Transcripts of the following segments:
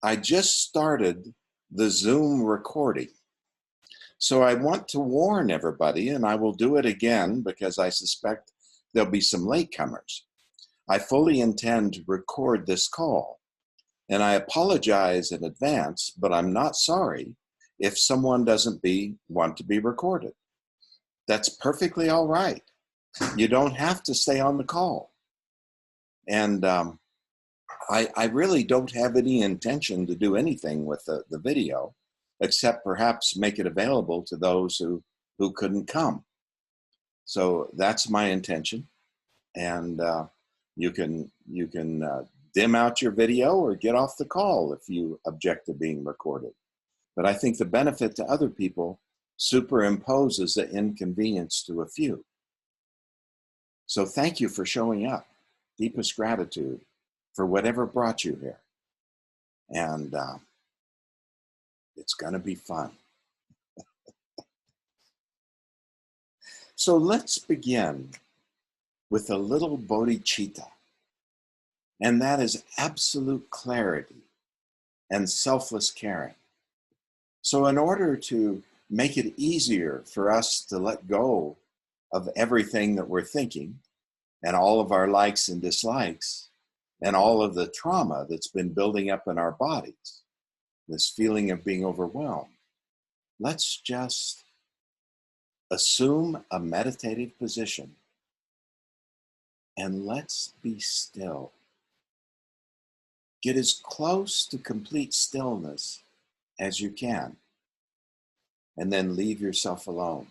I just started the Zoom recording. So I want to warn everybody, and I will do it again because I suspect there'll be some latecomers. I fully intend to record this call, and I apologize in advance, but I'm not sorry if someone doesn't want to be recorded. That's perfectly all right. You don't have to stay on the call. And I really don't have any intention to do anything with the video, except perhaps make it available to those who couldn't come. So that's my intention. And you can dim out your video or get off the call if you object to being recorded. But I think the benefit to other people superimposes the inconvenience to a few. So thank you for showing up. Deepest gratitude for whatever brought you here. And it's going to be fun. So let's begin with a little bodhicitta. And that is absolute clarity and selfless caring. So in order to make it easier for us to let go of everything that we're thinking and all of our likes and dislikes and all of the trauma that's been building up in our bodies, this feeling of being overwhelmed, let's just assume a meditative position and let's be still. Get as close to complete stillness as you can, and then leave yourself alone.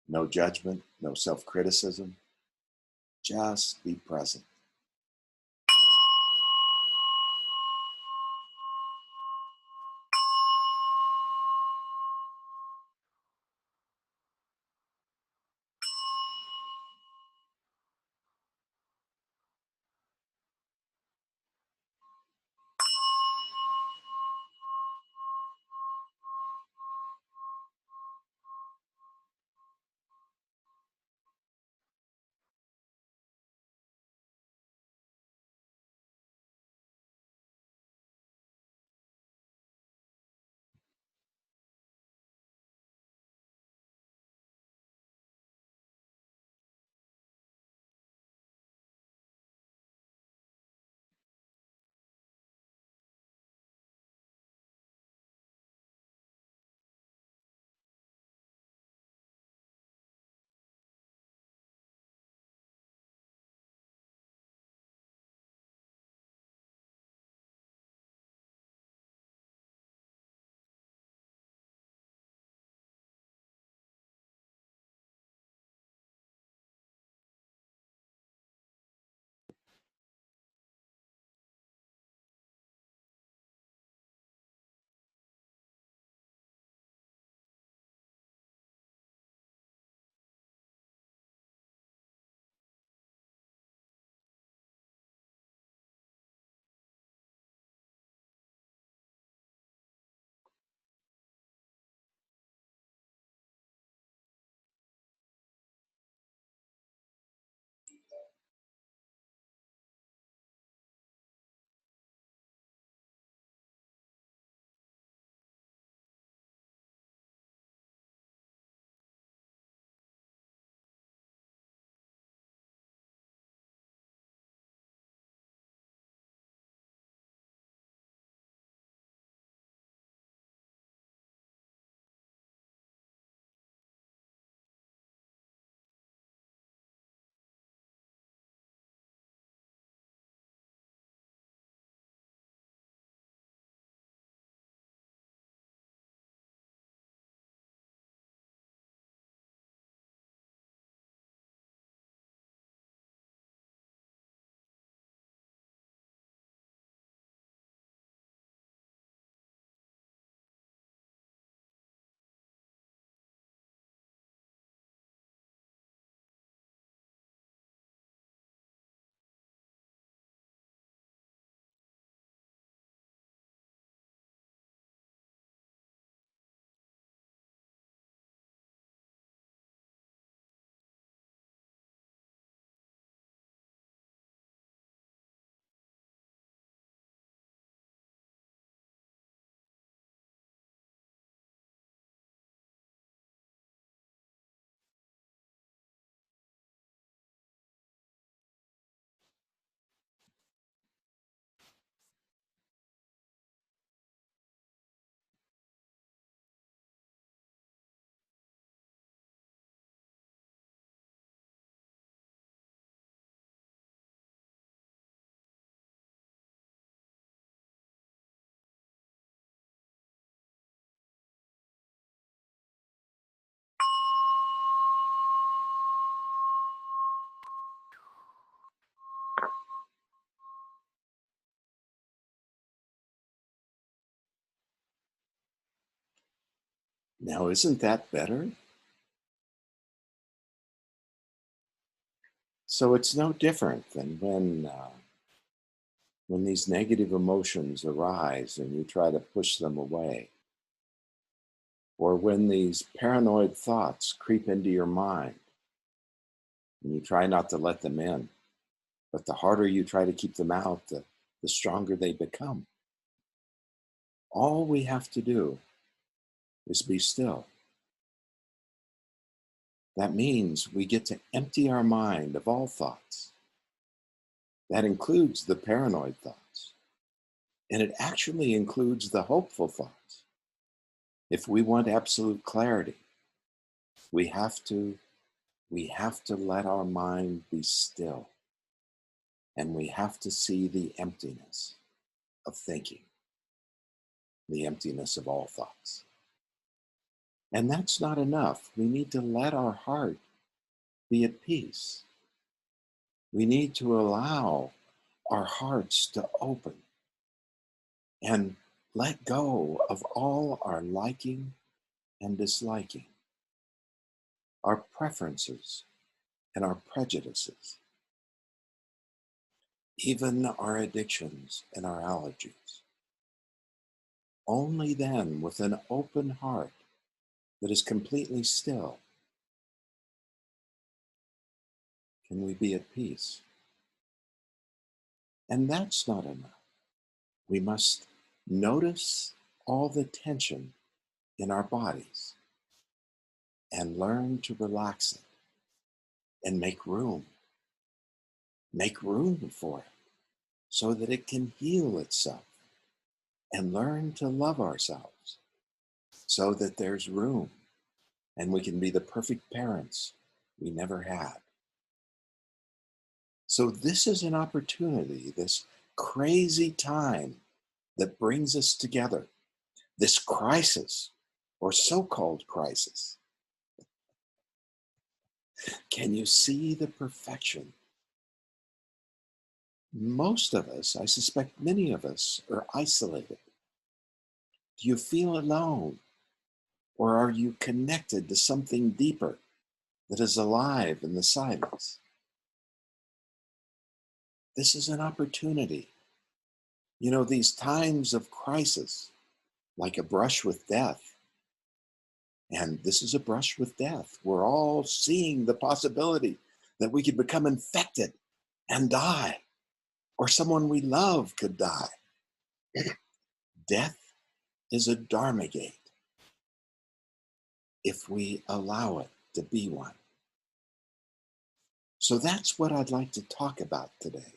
No judgment, no self-criticism, just be present. Now, isn't that better? So it's no different than when these negative emotions arise and you try to push them away, or when these paranoid thoughts creep into your mind and you try not to let them in. But the harder you try to keep them out, the stronger they become. All we have to do is be still. That means we get to empty our mind of all thoughts. That includes the paranoid thoughts. And it actually includes the hopeful thoughts. If we want absolute clarity, we have to let our mind be still. And we have to see the emptiness of thinking, the emptiness of all thoughts. And that's not enough. We need to let our heart be at peace. We need to allow our hearts to open and let go of all our liking and disliking, our preferences and our prejudices, even our addictions and our allergies. Only then, with an open heart that is completely still, can we be at peace. And that's not enough. We must notice all the tension in our bodies and learn to relax it and make room for it so that it can heal itself, and learn to love ourselves so that there's room and we can be the perfect parents we never had. So this is an opportunity, this crazy time that brings us together, this crisis or so-called crisis. Can you see the perfection? Most of us, I suspect many of us, are isolated. Do you feel alone? Or are you connected to something deeper that is alive in the silence? This is an opportunity. You know, these times of crisis, like a brush with death, and this is a brush with death. We're all seeing the possibility that we could become infected and die, or someone we love could die. Death is a Dharma gate if we allow it to be one. So that's what I'd like to talk about today.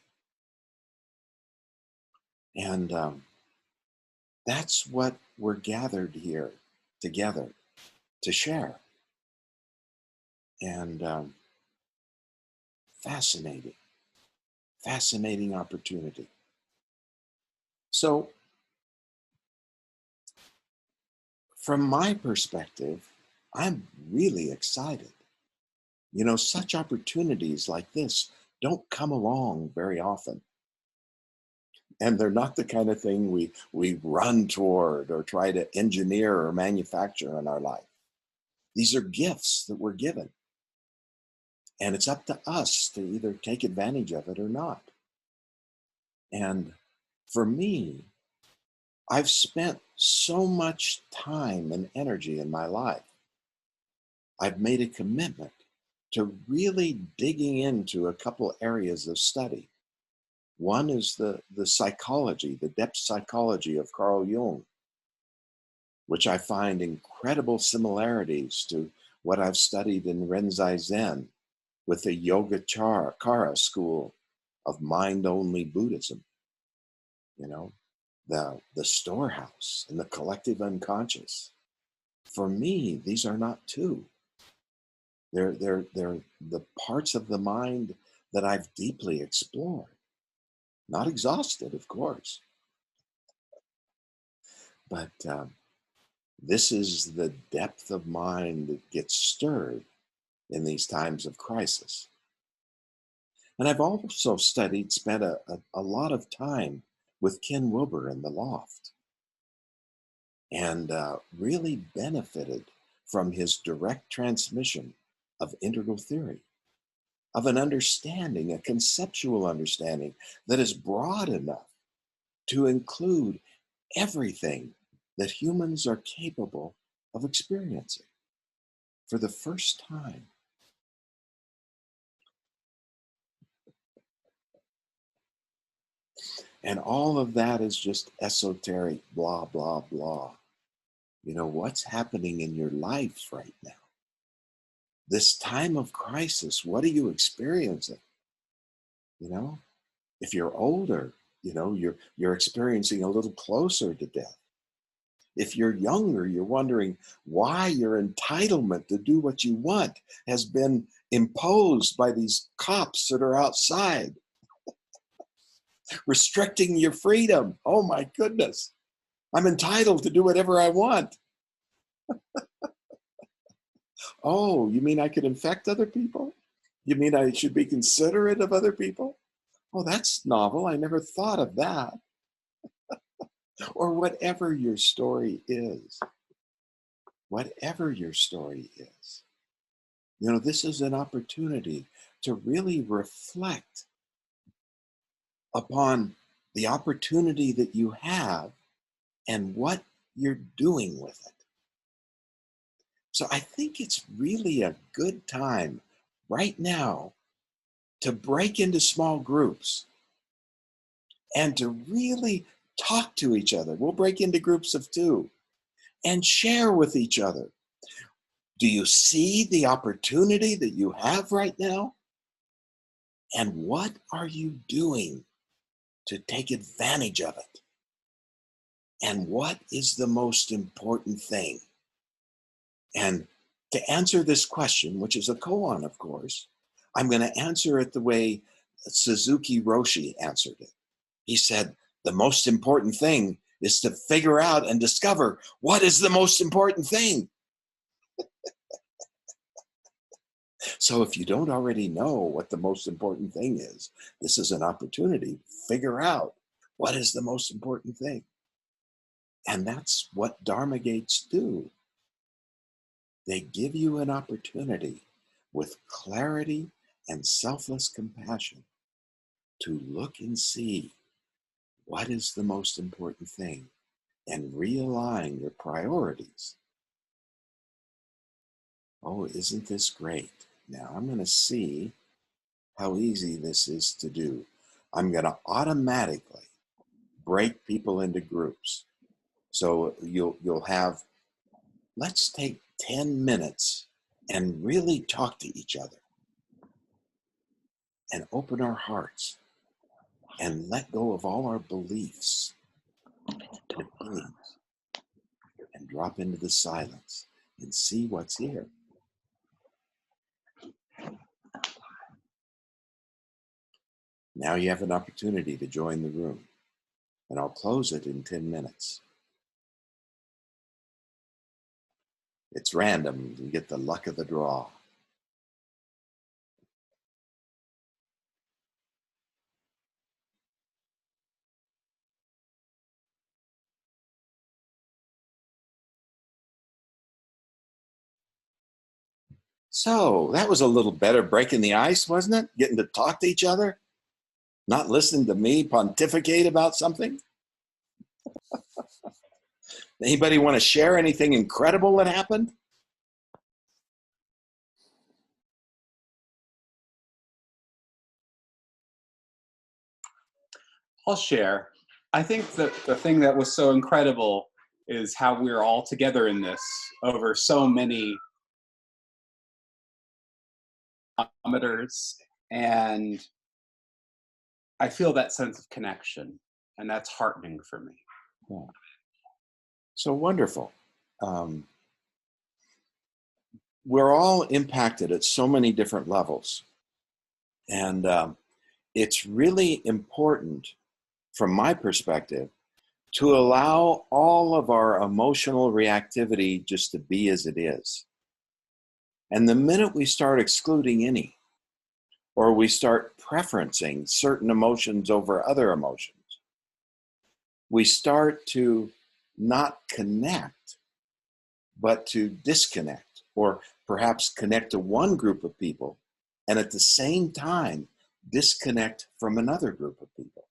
And that's what we're gathered here together to share. And fascinating, fascinating opportunity. So, from my perspective, I'm really excited. You know, such opportunities like this don't come along very often. And they're not the kind of thing we run toward or try to engineer or manufacture in our life. These are gifts that we're given. And it's up to us to either take advantage of it or not. And for me, I've spent so much time and energy in my life. I've made a commitment to really digging into a couple areas of study. One is the psychology, the depth psychology of Carl Jung, which I find incredible similarities to what I've studied in Rinzai Zen with the Yogacara school of mind-only Buddhism. You know, the storehouse and the collective unconscious. For me, these are not two. They're the parts of the mind that I've deeply explored. Not exhausted, of course, but this is the depth of mind that gets stirred in these times of crisis. And I've also spent a lot of time with Ken Wilber in the loft, and really benefited from his direct transmission of integral theory, of an understanding, a conceptual understanding that is broad enough to include everything that humans are capable of experiencing for the first time. And all of that is just esoteric, blah, blah, blah. You know, what's happening in your life right now? This time of crisis, what are you experiencing? You know, if you're older, you know, you're experiencing a little closer to death. If you're younger, you're wondering why your entitlement to do what you want has been imposed by these cops that are outside, restricting your freedom. Oh my goodness, I'm entitled to do whatever I want. Oh, you mean I could infect other people? You mean I should be considerate of other people? Oh, that's novel. I never thought of that. Or whatever your story is. Whatever your story is. You know, this is an opportunity to really reflect upon the opportunity that you have and what you're doing with it. So I think it's really a good time right now to break into small groups and to really talk to each other. We'll break into groups of 2 and share with each other. Do you see the opportunity that you have right now? And what are you doing to take advantage of it? And what is the most important thing? And to answer this question, which is a koan, of course, I'm going to answer it the way Suzuki Roshi answered it. He said, the most important thing is to figure out and discover what is the most important thing. So if you don't already know what the most important thing is, this is an opportunity to figure out what is the most important thing. And that's what Dharma gates do. They give you an opportunity with clarity and selfless compassion to look and see what is the most important thing and realign your priorities. Oh, isn't this great? Now I'm going to see how easy this is to do. I'm going to automatically break people into groups. So you'll have, let's take 10 minutes and really talk to each other and open our hearts and let go of all our beliefs and opinions and drop into the silence and see what's here. Now you have an opportunity to join the room, and I'll close it in 10 minutes. It's random. You get the luck of the draw. So that was a little better breaking the ice, wasn't it? Getting to talk to each other, not listening to me pontificate about something. Anybody want to share anything incredible that happened? I'll share. I think that the thing that was so incredible is how we're all together in this over so many kilometers, and I feel that sense of connection, and that's heartening for me. Yeah. So wonderful. We're all impacted at so many different levels. And it's really important, from my perspective, to allow all of our emotional reactivity just to be as it is. And the minute we start excluding any, or we start preferencing certain emotions over other emotions, we start to not connect but to disconnect, or perhaps connect to one group of people and at the same time disconnect from another group of people.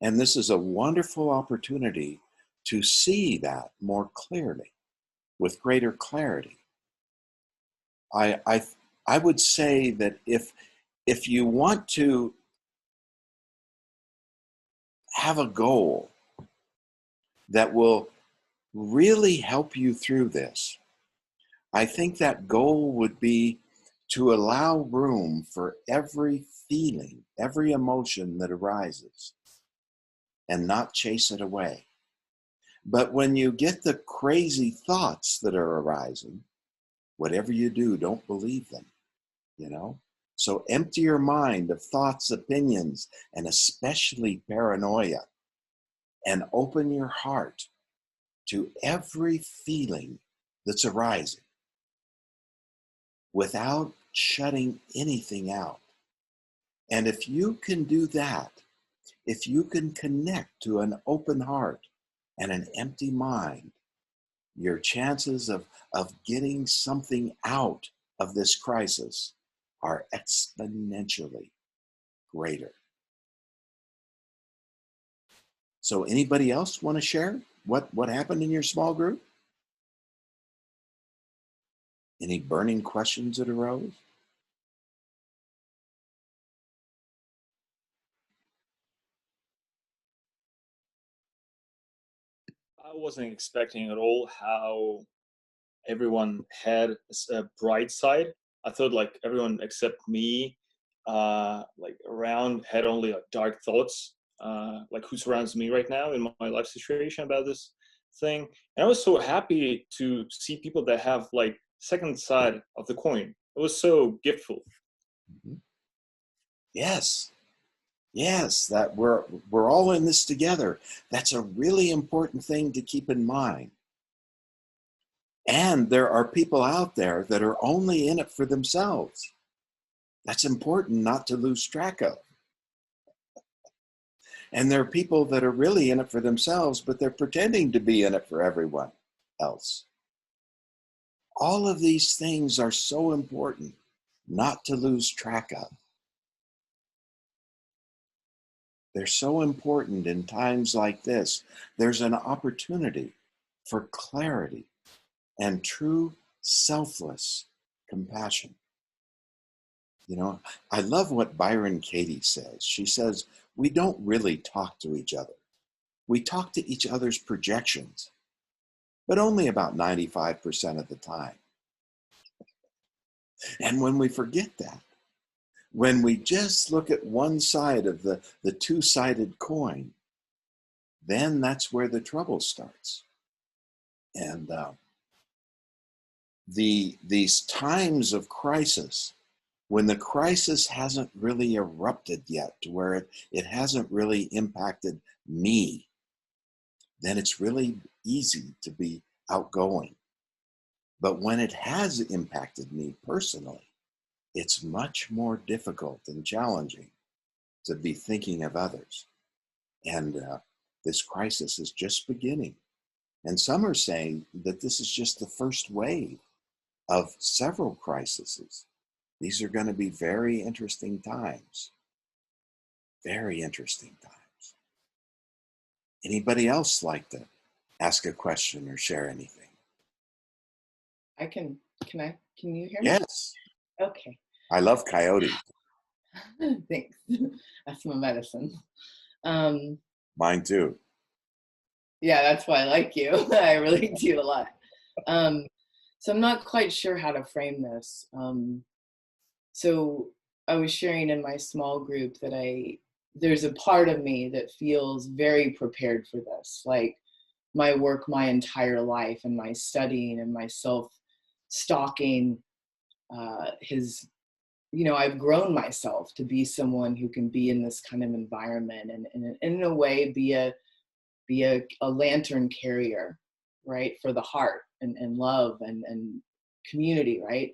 And this is a wonderful opportunity to see that more clearly, with greater clarity. I, I, I would say that if you want to have a goal that will really help you through this, I think that goal would be to allow room for every feeling, every emotion that arises, and not chase it away. But when you get the crazy thoughts that are arising, whatever you do, don't believe them, you know? So empty your mind of thoughts, opinions, and especially paranoia, and open your heart to every feeling that's arising without shutting anything out. And if you can do that, if you can connect to an open heart and an empty mind, your chances of getting something out of this crisis are exponentially greater. So anybody else want to share what happened in your small group? Any burning questions that arose? I wasn't expecting at all how everyone had a bright side. I thought like everyone except me, like around had only like dark thoughts, like who surrounds me right now in my life situation about this thing. And I was so happy to see people that have like second side of the coin. It was so giftful. Mhm. Yes. Yes, that we're all in this together. That's a really important thing to keep in mind. And there are people out there that are only in it for themselves. That's important not to lose track of. And there are people that are really in it for themselves, but they're pretending to be in it for everyone else. All of these things are so important not to lose track of. They're so important in times like this. There's an opportunity for clarity and true selfless compassion. You know, I love what Byron Katie says. She says, we don't really talk to each other. We talk to each other's projections, but only about 95% of the time. And when we forget that, when we just look at one side of the two-sided coin, then that's where the trouble starts. And these times of crisis, when the crisis hasn't really erupted yet to where it hasn't really impacted me, then it's really easy to be outgoing. But when it has impacted me personally, it's much more difficult and challenging to be thinking of others. And this crisis is just beginning. And some are saying that this is just the first wave of several crises. These are going to be very interesting times. Very interesting times. Anybody else like to ask a question or share anything? Can you hear me? Yes. Okay. I love coyotes. Thanks. That's my medicine. Mine too. Yeah, that's why I like you. I relate to you a lot. So I'm not quite sure how to frame this. So I was sharing in my small group that there's a part of me that feels very prepared for this. Like my work my entire life and my studying and my self-stalking I've grown myself to be someone who can be in this kind of environment and in a way be a lantern carrier, right, for the heart and love and community, right?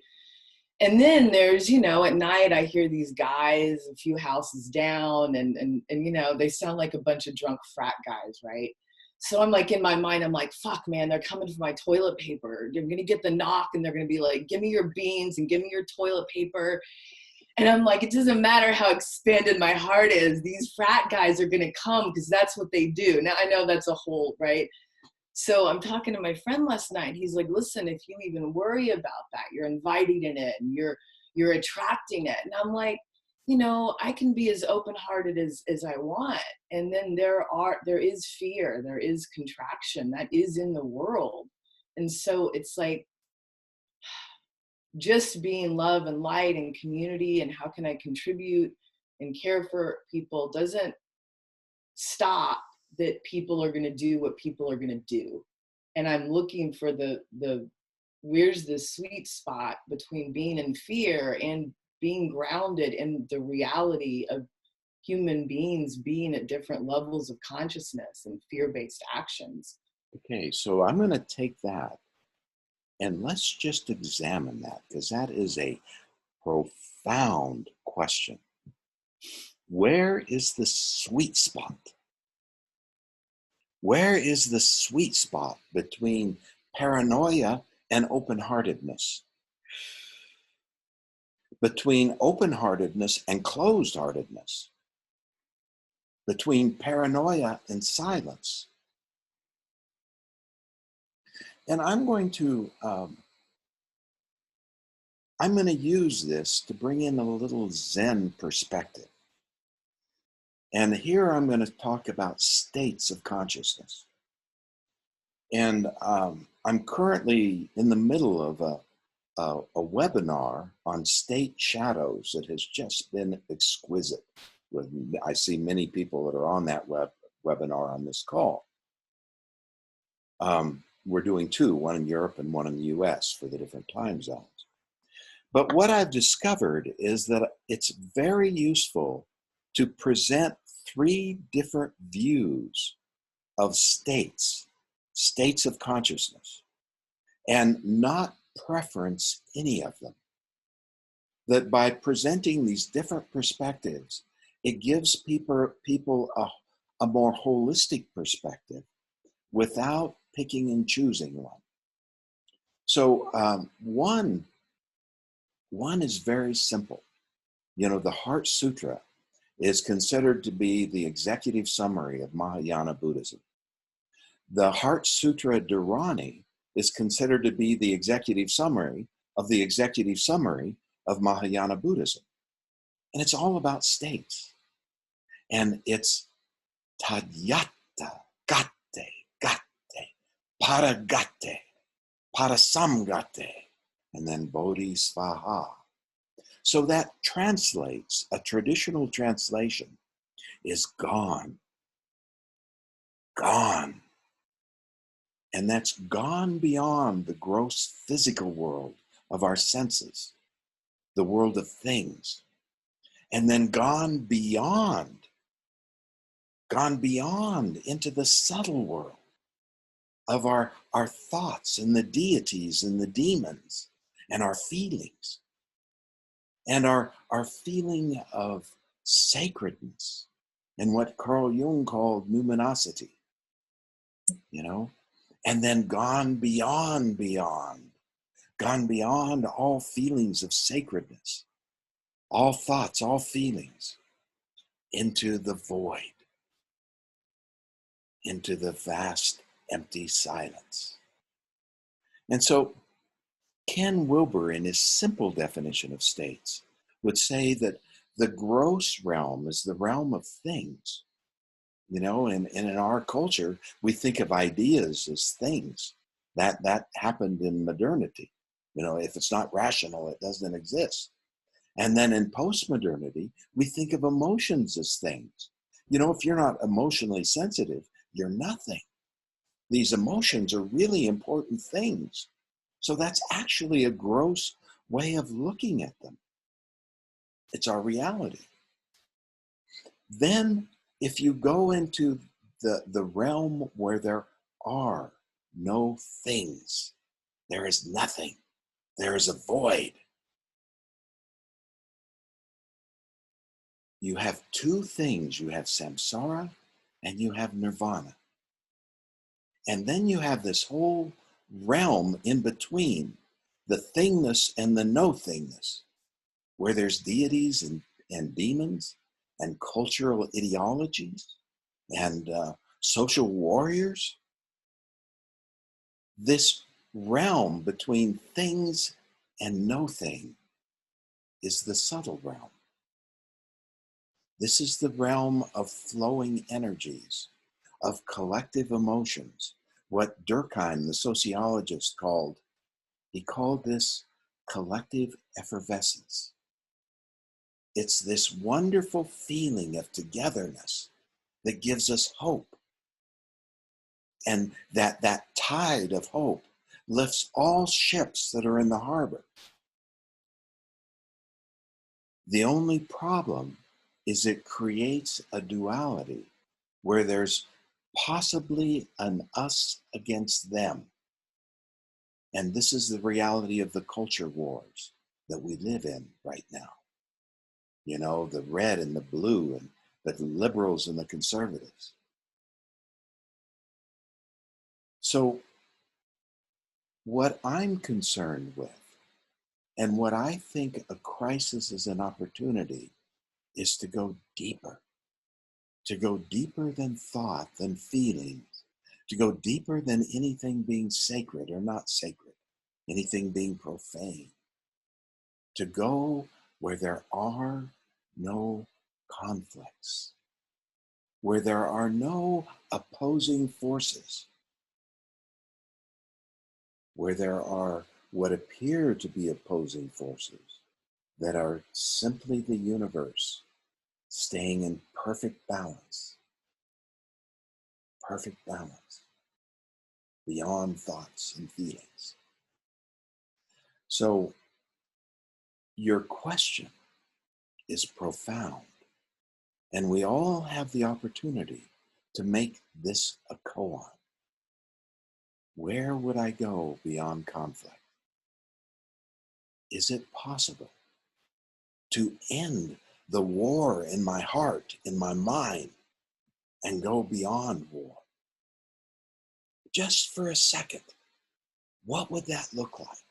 And then there's, at night I hear these guys a few houses down and they sound like a bunch of drunk frat guys, right? So I'm like, in my mind, I'm like, fuck, man, they're coming for my toilet paper. They're going to get the knock and they're going to be like, give me your beans and give me your toilet paper. And I'm like, it doesn't matter how expanded my heart is. These frat guys are going to come because that's what they do. Now, I know that's a whole, right? So I'm talking to my friend last night. He's like, listen, if you even worry about that, you're inviting in it and you're attracting it. And I'm like, you know, I can be as open-hearted as I want. And then there is fear, there is contraction that is in the world. And so it's like, just being love and light and community and how can I contribute and care for people doesn't stop that people are going to do what people are going to do. And I'm looking for the where's the sweet spot between being in fear and being grounded in the reality of human beings being at different levels of consciousness and fear-based actions. Okay, so I'm going to take that and let's just examine that, because that is a profound question. Where is the sweet spot? Where is the sweet spot between paranoia and open-heartedness? Between open-heartedness and closed-heartedness? Between paranoia and silence? And I'm going to use this to bring in a little Zen perspective. And here I'm going to talk about states of consciousness. And I'm currently in the middle of a webinar on state shadows that has just been exquisite. I see many people that are on that webinar on this call. We're doing two, one in Europe and one in the US for the different time zones. But what I've discovered is that it's very useful to present three different views of states of consciousness, and not preference any of them. That by presenting these different perspectives, it gives people a more holistic perspective without picking and choosing one. So one is very simple. You know, the Heart Sutra is considered to be the executive summary of Mahayana Buddhism. The Heart Sutra Dharani is considered to be the executive summary of Mahayana Buddhism. And it's all about states. And it's tadyata, gate, paragate, parasamgate, and then bodhisvaha. So that translates, a traditional translation is gone. Gone. And that's gone beyond the gross physical world of our senses, the world of things, and then gone beyond into the subtle world of our thoughts and the deities and the demons and our feelings and our feeling of sacredness and what Carl Jung called numinosity, you know, and then gone beyond all feelings of sacredness, all thoughts, all feelings, into the void, into the vast empty silence. And so Ken Wilber, in his simple definition of states, would say that the gross realm is the realm of things. You know, and in our culture, we think of ideas as things. That happened in modernity. You know, if it's not rational, it doesn't exist. And then in post-modernity, we think of emotions as things. You know, if you're not emotionally sensitive, you're nothing. These emotions are really important things. So that's actually a gross way of looking at them. It's our reality. Then if you go into the realm where there are no things, there is nothing, there is a void. You have two things. You have samsara and you have nirvana. And then you have this whole realm in between the thingness and the no thingness, where there's deities and demons and cultural ideologies and social warriors. This realm between things and no thing is the subtle realm. This is the realm of flowing energies, of collective emotions, what Durkheim, the sociologist, he called this collective effervescence. It's this wonderful feeling of togetherness that gives us hope. And that tide of hope lifts all ships that are in the harbor. The only problem is it creates a duality where there's possibly an us against them. And this is the reality of the culture wars that we live in right now. You know, the red and the blue, and the liberals and the conservatives. So what I'm concerned with, and what I think a crisis is an opportunity, is to go deeper than thought, than feelings, to go deeper than anything being sacred or not sacred, anything being profane, to go where there are no conflicts, where there are no opposing forces, where there are what appear to be opposing forces that are simply the universe staying in perfect balance, beyond thoughts and feelings. So your question is profound, and we all have the opportunity to make this a koan. Where would I go beyond conflict? Is it possible to end the war in my heart, in my mind, and go beyond war? Just for a second, what would that look like?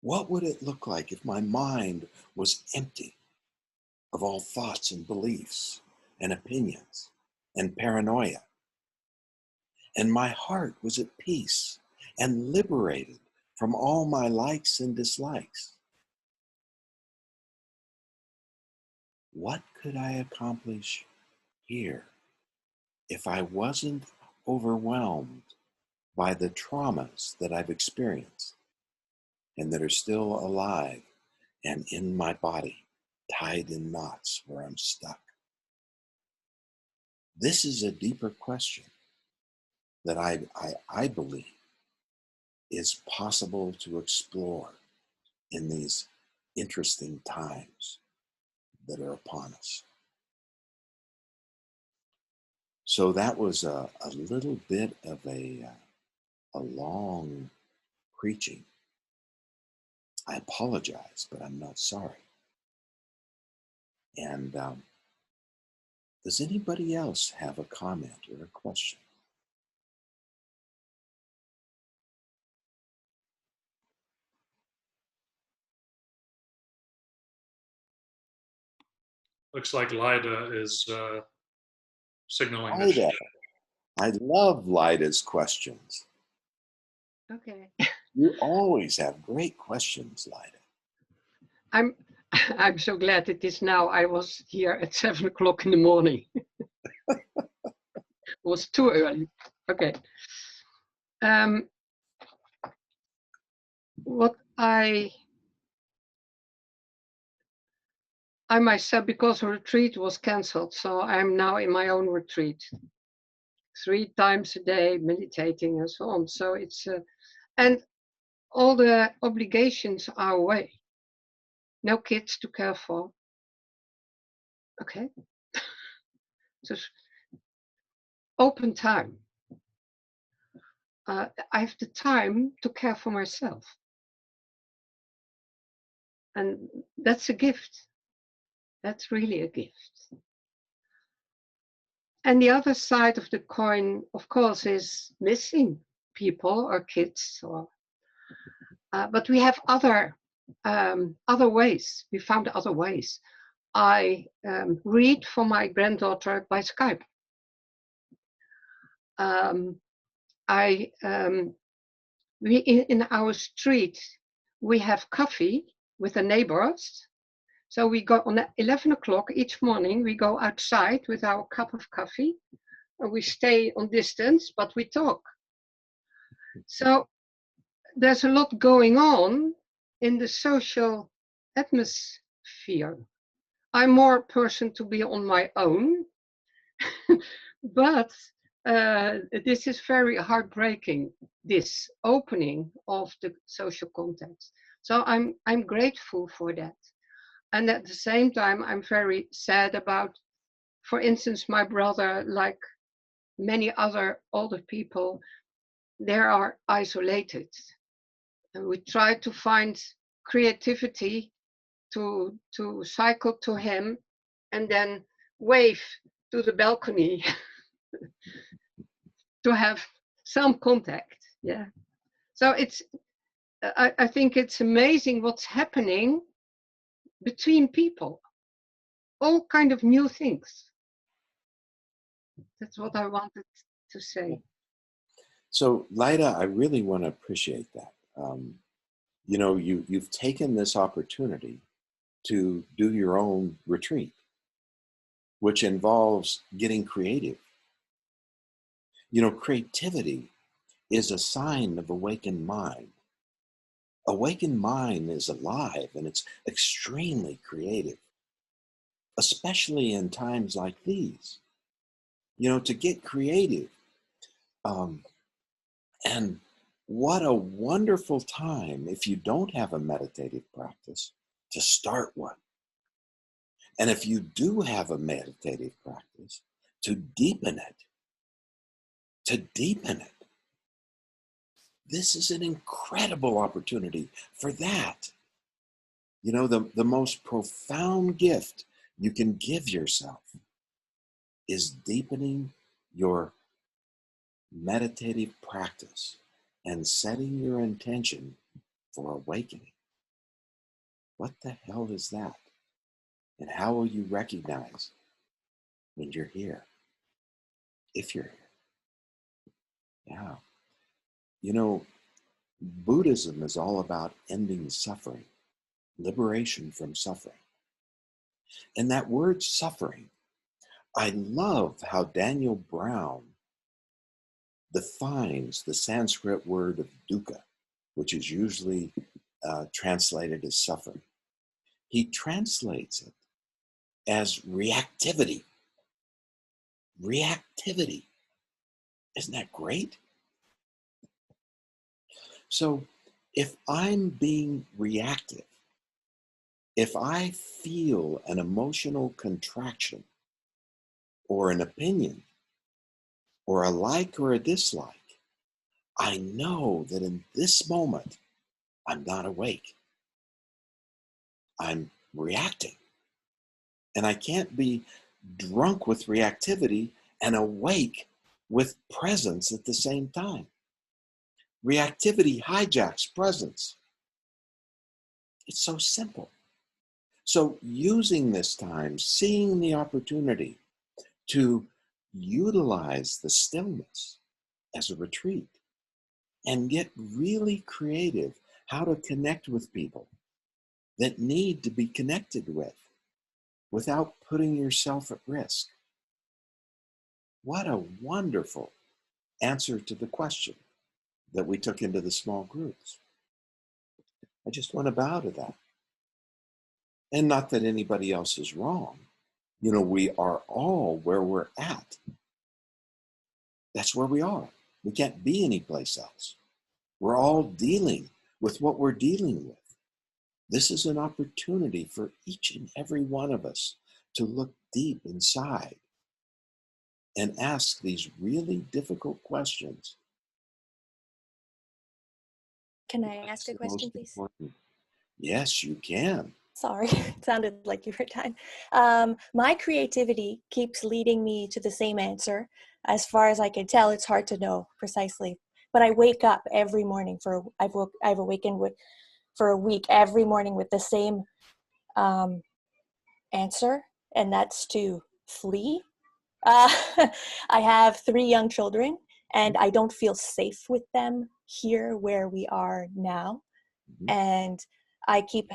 What would it look like if my mind was empty of all thoughts and beliefs and opinions and paranoia, and my heart was at peace and liberated from all my likes and dislikes? What could I accomplish here if I wasn't overwhelmed by the traumas that I've experienced and that are still alive and in my body, tied in knots where I'm stuck? This is a deeper question that I believe is possible to explore in these interesting times that are upon us. So that was a little bit of a long preaching. I apologize, but I'm not sorry. And does anybody else have a comment or a question? Looks like Lida is signaling that Lida, I love Lida's questions. Okay. You always have great questions, Lida. I'm so glad it is now. I was here at 7 o'clock in the morning. It was too early. Okay. What I myself, because the retreat was cancelled, so I'm now in my own retreat, 3 times a day, meditating and so on. So it's and all the obligations are away. No kids to care for. Okay. Just open time. I have the time to care for myself. And that's a gift. That's really a gift. And the other side of the coin, of course, is missing people or kids, or but we have other ways. We found other ways. I read for my granddaughter by Skype. In our street, we have coffee with the neighbors. So we go on 11 o'clock each morning, we go outside with our cup of coffee and we stay on distance, but we talk. So there's a lot going on in the social atmosphere. I'm more a person to be on my own, but this is very heartbreaking, this opening of the social context. So I'm grateful for that. And at the same time, I'm very sad about, for instance, my brother, like many other older people, they are isolated. And we try to find creativity to cycle to him and then wave to the balcony to have some contact. Yeah. So I think it's amazing what's happening between people. All kind of new things. That's what I wanted to say. So, Lida, I really want to appreciate that. You know, you've taken this opportunity to do your own retreat, which involves getting creative. You know, creativity is a sign of awakened mind. Awakened mind is alive and it's extremely creative, especially in times like these. You know, to get creative. And what a wonderful time, if you don't have a meditative practice, to start one. And if you do have a meditative practice, to deepen it. To deepen it. This is an incredible opportunity for that. You know, the most profound gift you can give yourself is deepening your meditative practice and setting your intention for awakening. What the hell is that? And how will you recognize when you're here? If you're here. Yeah. You know, Buddhism is all about ending suffering, liberation from suffering. And that word suffering, I love how Daniel Brown defines the Sanskrit word of dukkha, which is usually translated as suffering. He translates it as reactivity. Reactivity. Isn't that great? So if I'm being reactive, if I feel an emotional contraction or an opinion or a like or a dislike, I know that in this moment, I'm not awake. I'm reacting. And I can't be drunk with reactivity and awake with presence at the same time. Reactivity hijacks presence. It's so simple. So using this time, seeing the opportunity to utilize the stillness as a retreat and get really creative how to connect with people that need to be connected with without putting yourself at risk. What a wonderful answer to the question that we took into the small groups. I just want to bow to that. And not that anybody else is wrong. You know, we are all where we're at. That's where we are. We can't be anyplace else. We're all dealing with what we're dealing with. This is an opportunity for each and every one of us to look deep inside and ask these really difficult questions. Can I ask a question, please? Important. Yes, you can. Sorry, it sounded like you were done. My creativity keeps leading me to the same answer. As far as I can tell, it's hard to know precisely. But I wake up every morning I've awakened for a week every morning with the same answer, and that's to flee. Uh, I have 3 young children, and I don't feel safe with them here where we are now. And I keep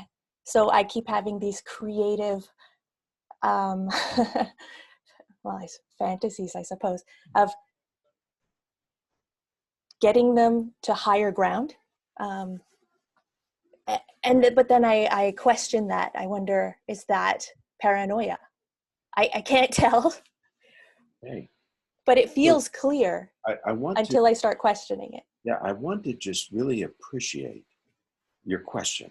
having these creative fantasies, I suppose, of getting them to higher ground. But then I question that. I wonder, is that paranoia? I can't tell. Hey, but it feels clear I want until I start questioning it. Yeah, I want to just really appreciate your question.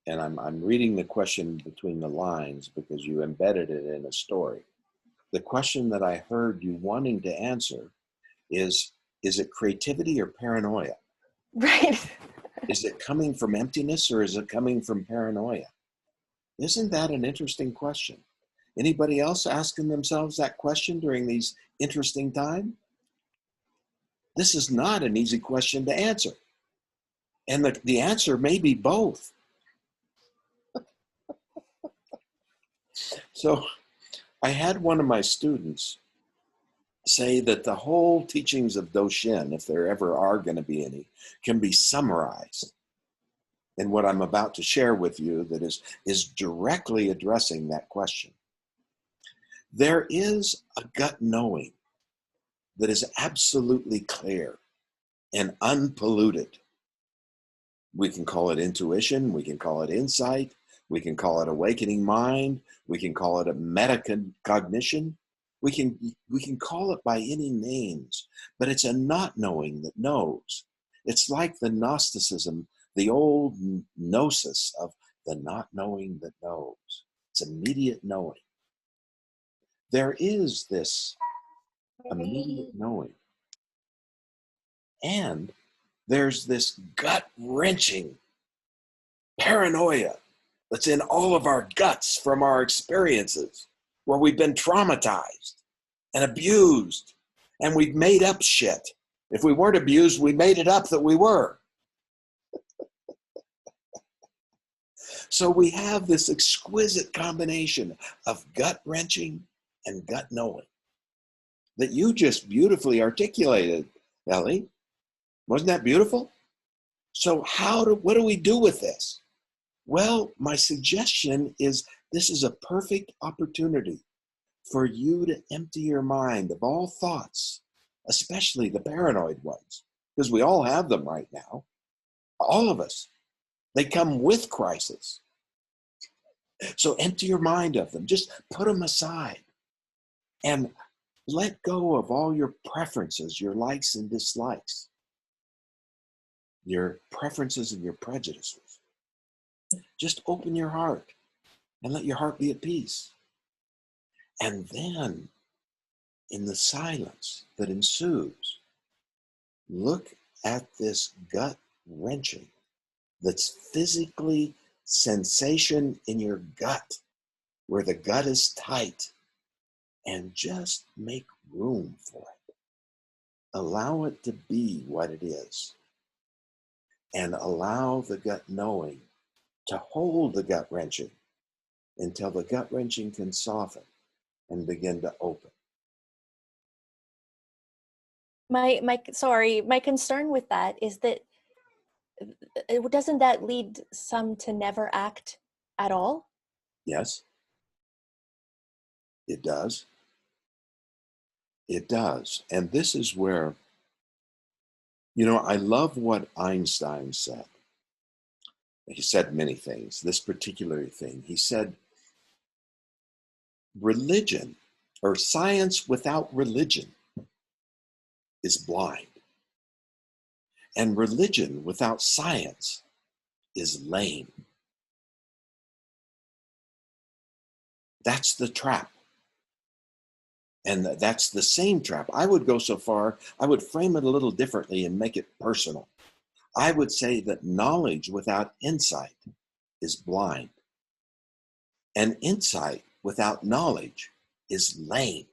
And I'm reading the question between the lines because you embedded it in a story. The question that I heard you wanting to answer is it creativity or paranoia? Right. Is it coming from emptiness or is it coming from paranoia? Isn't that an interesting question? Anybody else asking themselves that question during these interesting times? This is not an easy question to answer. And the answer may be both. So I had one of my students say that the whole teachings of Doshin, if there ever are going to be any, can be summarized in what I'm about to share with you that is directly addressing that question. There is a gut knowing that is absolutely clear and unpolluted. We can call it intuition, we can call it insight, we can call it awakening mind, we can call it a metacognition. We can call it by any names, but it's a not knowing that knows. It's like the Gnosticism, the old gnosis of the not knowing that knows. It's immediate knowing. There is this immediate knowing. And there's this gut-wrenching paranoia that's in all of our guts from our experiences, where we've been traumatized and abused, and we've made up shit. If we weren't abused, we made it up that we were. So we have this exquisite combination of gut-wrenching and gut knowing that you just beautifully articulated, Ellie. Wasn't that beautiful? So what do we do with this? Well, my suggestion is this is a perfect opportunity for you to empty your mind of all thoughts, especially the paranoid ones, because we all have them right now. All of us. They come with crisis. So empty your mind of them. Just put them aside and let go of all your preferences, your likes and dislikes, your preferences and your prejudices. Just open your heart and let your heart be at peace. And then, in the silence that ensues, look at this gut wrenching that's physically sensation in your gut, where the gut is tight, and just make room for it. Allow it to be what it is. And allow the gut knowing to hold the gut wrenching until the gut wrenching can soften and begin to open. My concern with that is that doesn't that lead some to never act at all? Yes, it does. It does. And this is where, I love what Einstein said. He said many things. This particular thing, he said, religion or science without religion is blind. And religion without science is lame. That's the trap. And that's the same trap. I would go so far, I would frame it a little differently and make it personal. I would say that knowledge without insight is blind. And insight without knowledge is lame.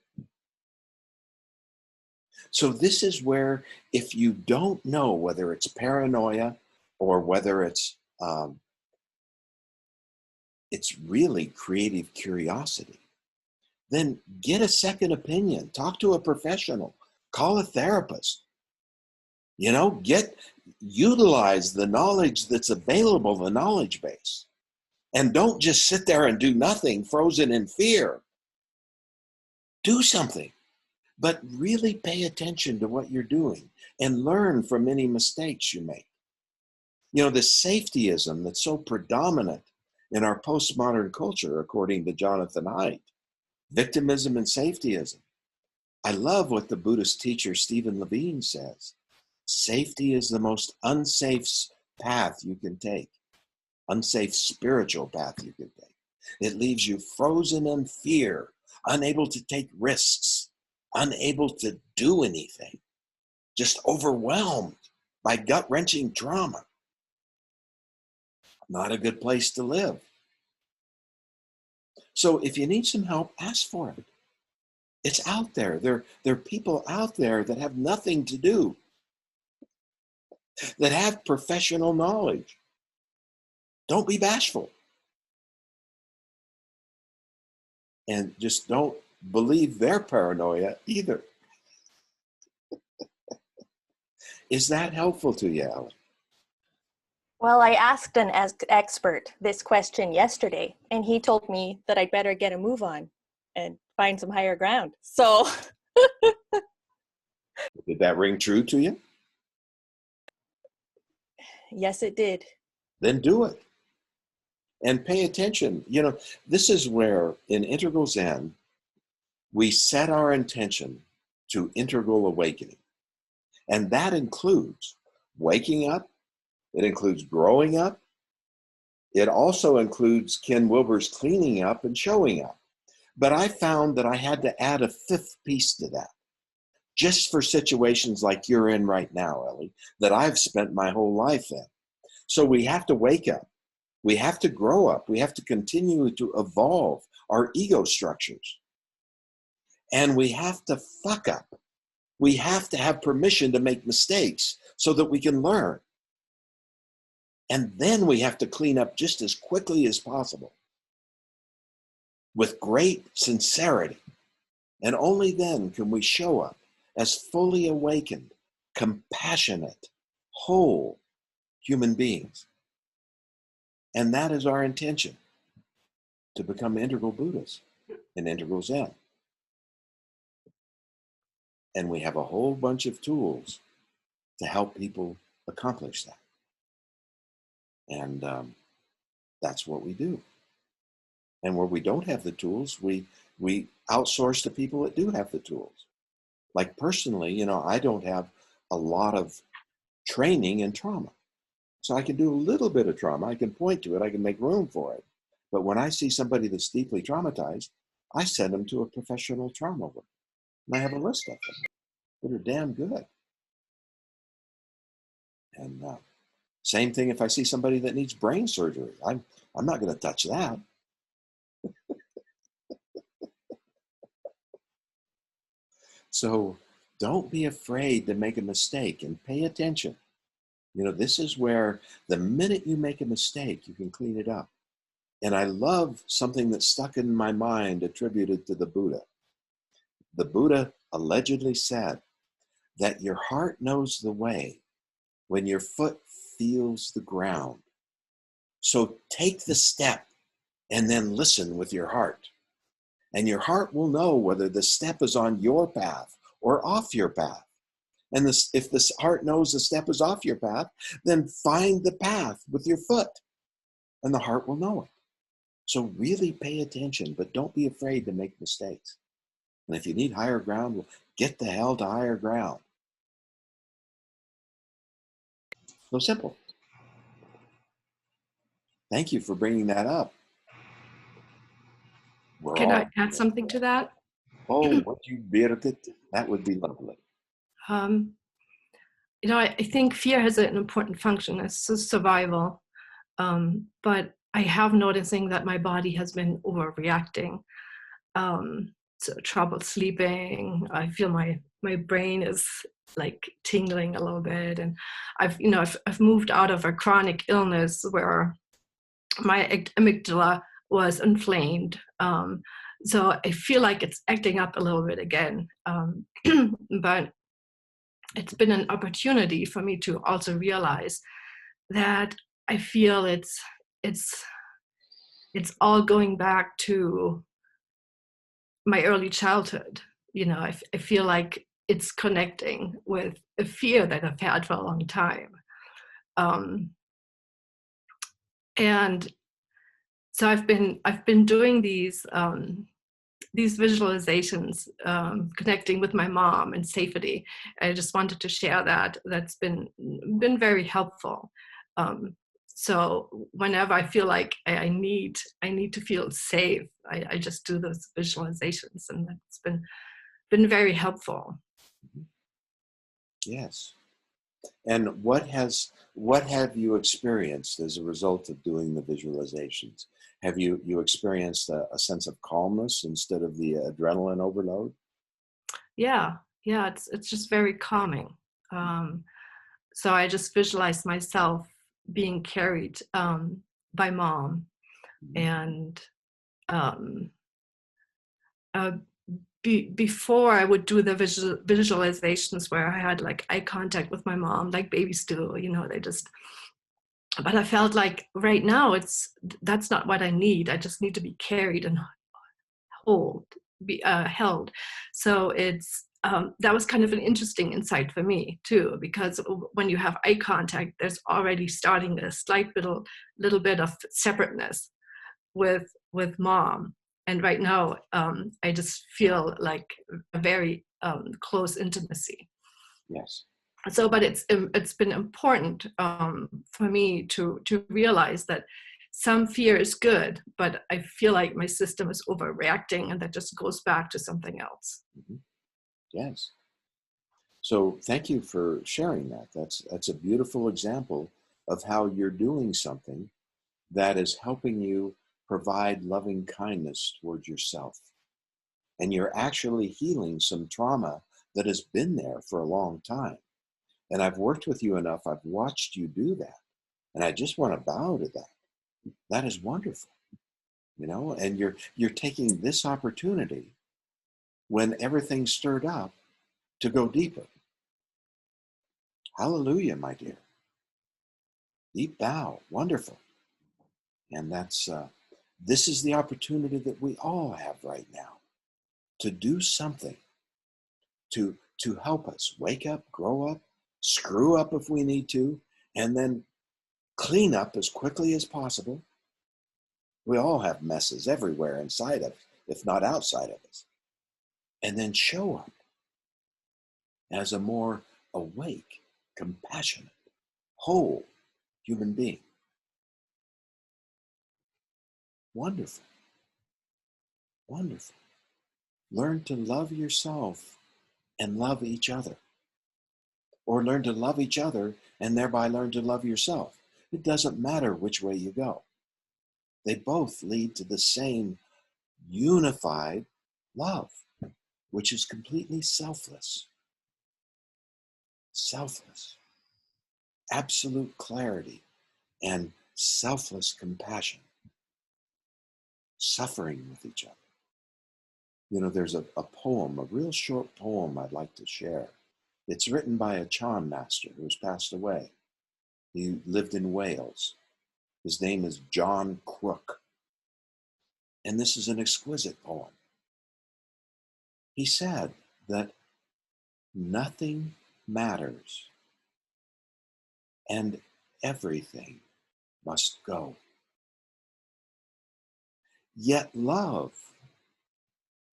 So this is where, if you don't know whether it's paranoia or whether it's really creative curiosity, then get a second opinion. Talk to a professional. Call a therapist. You know, utilize the knowledge that's available, the knowledge base. And don't just sit there and do nothing, frozen in fear. Do something, but really pay attention to what you're doing and learn from any mistakes you make. You know, the safetyism that's so predominant in our postmodern culture, according to Jonathan Haidt, victimism and safetyism. I love what the Buddhist teacher Stephen Levine says. Safety is the most unsafe path you can take, unsafe spiritual path you can take. It leaves you frozen in fear, unable to take risks, unable to do anything, just overwhelmed by gut-wrenching trauma. Not a good place to live. So if you need some help, ask for it. It's out there. There are people out there that have nothing to do, that have professional knowledge. Don't be bashful. And just don't believe their paranoia either. Is that helpful to you, Alan? Well, I asked an expert this question yesterday, and he told me that I'd better get a move on and find some higher ground. So Did that ring true to you? yes, it did. Then do it. And pay attention. You know, this is where in Integral Zen, we set our intention to integral awakening. And that includes waking up. It includes growing up. It also includes Ken Wilber's cleaning up and showing up. But I found that I had to add a fifth piece to that, just for situations like you're in right now, Ellie, that I've spent my whole life in. So we have to wake up. We have to grow up. We have to continue to evolve our ego structures. And we have to fuck up. We have to have permission to make mistakes so that we can learn. And then we have to clean up just as quickly as possible with great sincerity. And only then can we show up as fully awakened, compassionate, whole human beings. And that is our intention, to become integral Buddhas and integral Zen. And we have a whole bunch of tools to help people accomplish that. And that's what we do. And where we don't have the tools, we outsource to people that do have the tools. Like personally, you know, I don't have a lot of training in trauma. So I can do a little bit of trauma. I can point to it. I can make room for it. But when I see somebody that's deeply traumatized, I send them to a professional trauma worker. And I have a list of them that are damn good. And same thing if I see somebody that needs brain surgery. I'm not going to touch that. So don't be afraid to make a mistake and pay attention. You know, this is where the minute you make a mistake, you can clean it up. And I love something that stuck in my mind attributed to the Buddha. The Buddha allegedly said that your heart knows the way when your foot feels the ground. So take the step and then listen with your heart. And your heart will know whether the step is on your path or off your path. And if the heart knows the step is off your path, then find the path with your foot, and the heart will know it. So really pay attention, but don't be afraid to make mistakes. And if you need higher ground, well, get the hell to higher ground. So simple. Thank you for bringing that up. Can I add something to that? Oh, would you be able to? That would be lovely. You know, I think fear has an important function as survival. But I have noticing that my body has been overreacting. So trouble sleeping. I feel my brain is like tingling a little bit, and I've moved out of a chronic illness where my amygdala was inflamed. So I feel like it's acting up a little bit again. But it's been an opportunity for me to also realize that I feel it's all going back to my early childhood. I feel like it's connecting with a fear that I've had for a long time. And so I've been doing these visualizations, connecting with my mom and safety. I just wanted to share that. That's been very helpful. So whenever I feel like I need to feel safe, I just do those visualizations, and that's been very helpful. Yes. And what have you experienced as a result of doing the visualizations? Have you experienced a sense of calmness instead of the adrenaline overload? Yeah, it's just very calming. So I just visualize myself being carried by mom, and um, uh, before I would do the visualizations where I had like eye contact with my mom, like babies do, they just. But I felt like right now that's not what I need. I just need to be carried and held. So it's that was kind of an interesting insight for me too, because when you have eye contact, there's already starting a slight little bit of separateness with mom. And right now, I just feel like a very close intimacy. Yes. So, but it's been important for me to realize that some fear is good, but I feel like my system is overreacting, and that just goes back to something else. Mm-hmm. Yes. So thank you for sharing that. That's a beautiful example of how you're doing something that is helping you provide loving kindness towards yourself. And you're actually healing some trauma that has been there for a long time. And I've worked with you enough, I've watched you do that. And I just want to bow to that. That is wonderful. And you're taking this opportunity when everything's stirred up to go deeper. Hallelujah, my dear. Deep bow, wonderful. And this is the opportunity that we all have right now to do something to help us wake up, grow up, screw up if we need to, and then clean up as quickly as possible. We all have messes everywhere inside of us, if not outside of us. And then show up as a more awake, compassionate, whole human being. Wonderful. Wonderful. Learn to love yourself and love each other. Or learn to love each other and thereby learn to love yourself. It doesn't matter which way you go. They both lead to the same unified love, which is completely selfless. Selfless. Absolute clarity and selfless compassion. Suffering with each other. There's a poem, a real short poem I'd like to share. It's written by a charm master who's passed away. He lived in Wales. His name is John Crook. And this is an exquisite poem. He said that nothing matters and everything must go. Yet love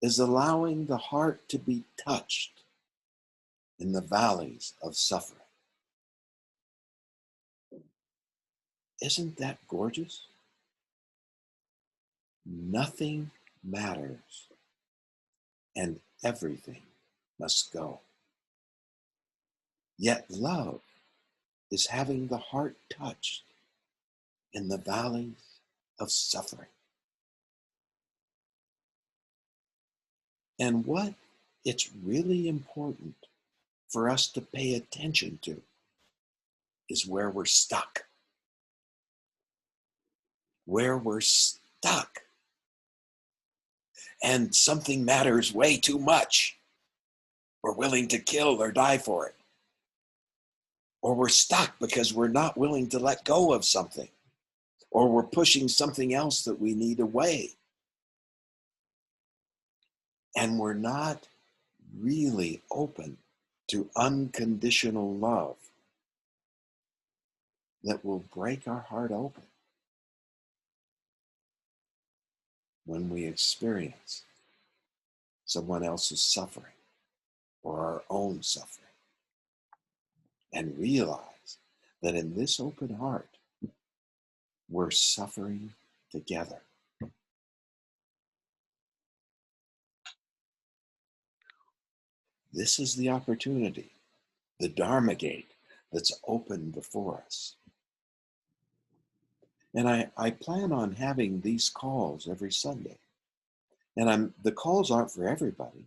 is allowing the heart to be touched in the valleys of suffering. Isn't that gorgeous? Nothing matters and everything must go. Yet love is having the heart touched in the valleys of suffering. And what it's really important for us to pay attention to is where we're stuck. Where we're stuck. And something matters way too much. We're willing to kill or die for it. Or we're stuck because we're not willing to let go of something. Or we're pushing something else that we need away. And we're not really open to unconditional love that will break our heart open when we experience someone else's suffering or our own suffering, and realize that in this open heart, we're suffering together. This is the opportunity, the Dharma gate that's open before us. And I plan on having these calls every Sunday. And the calls aren't for everybody.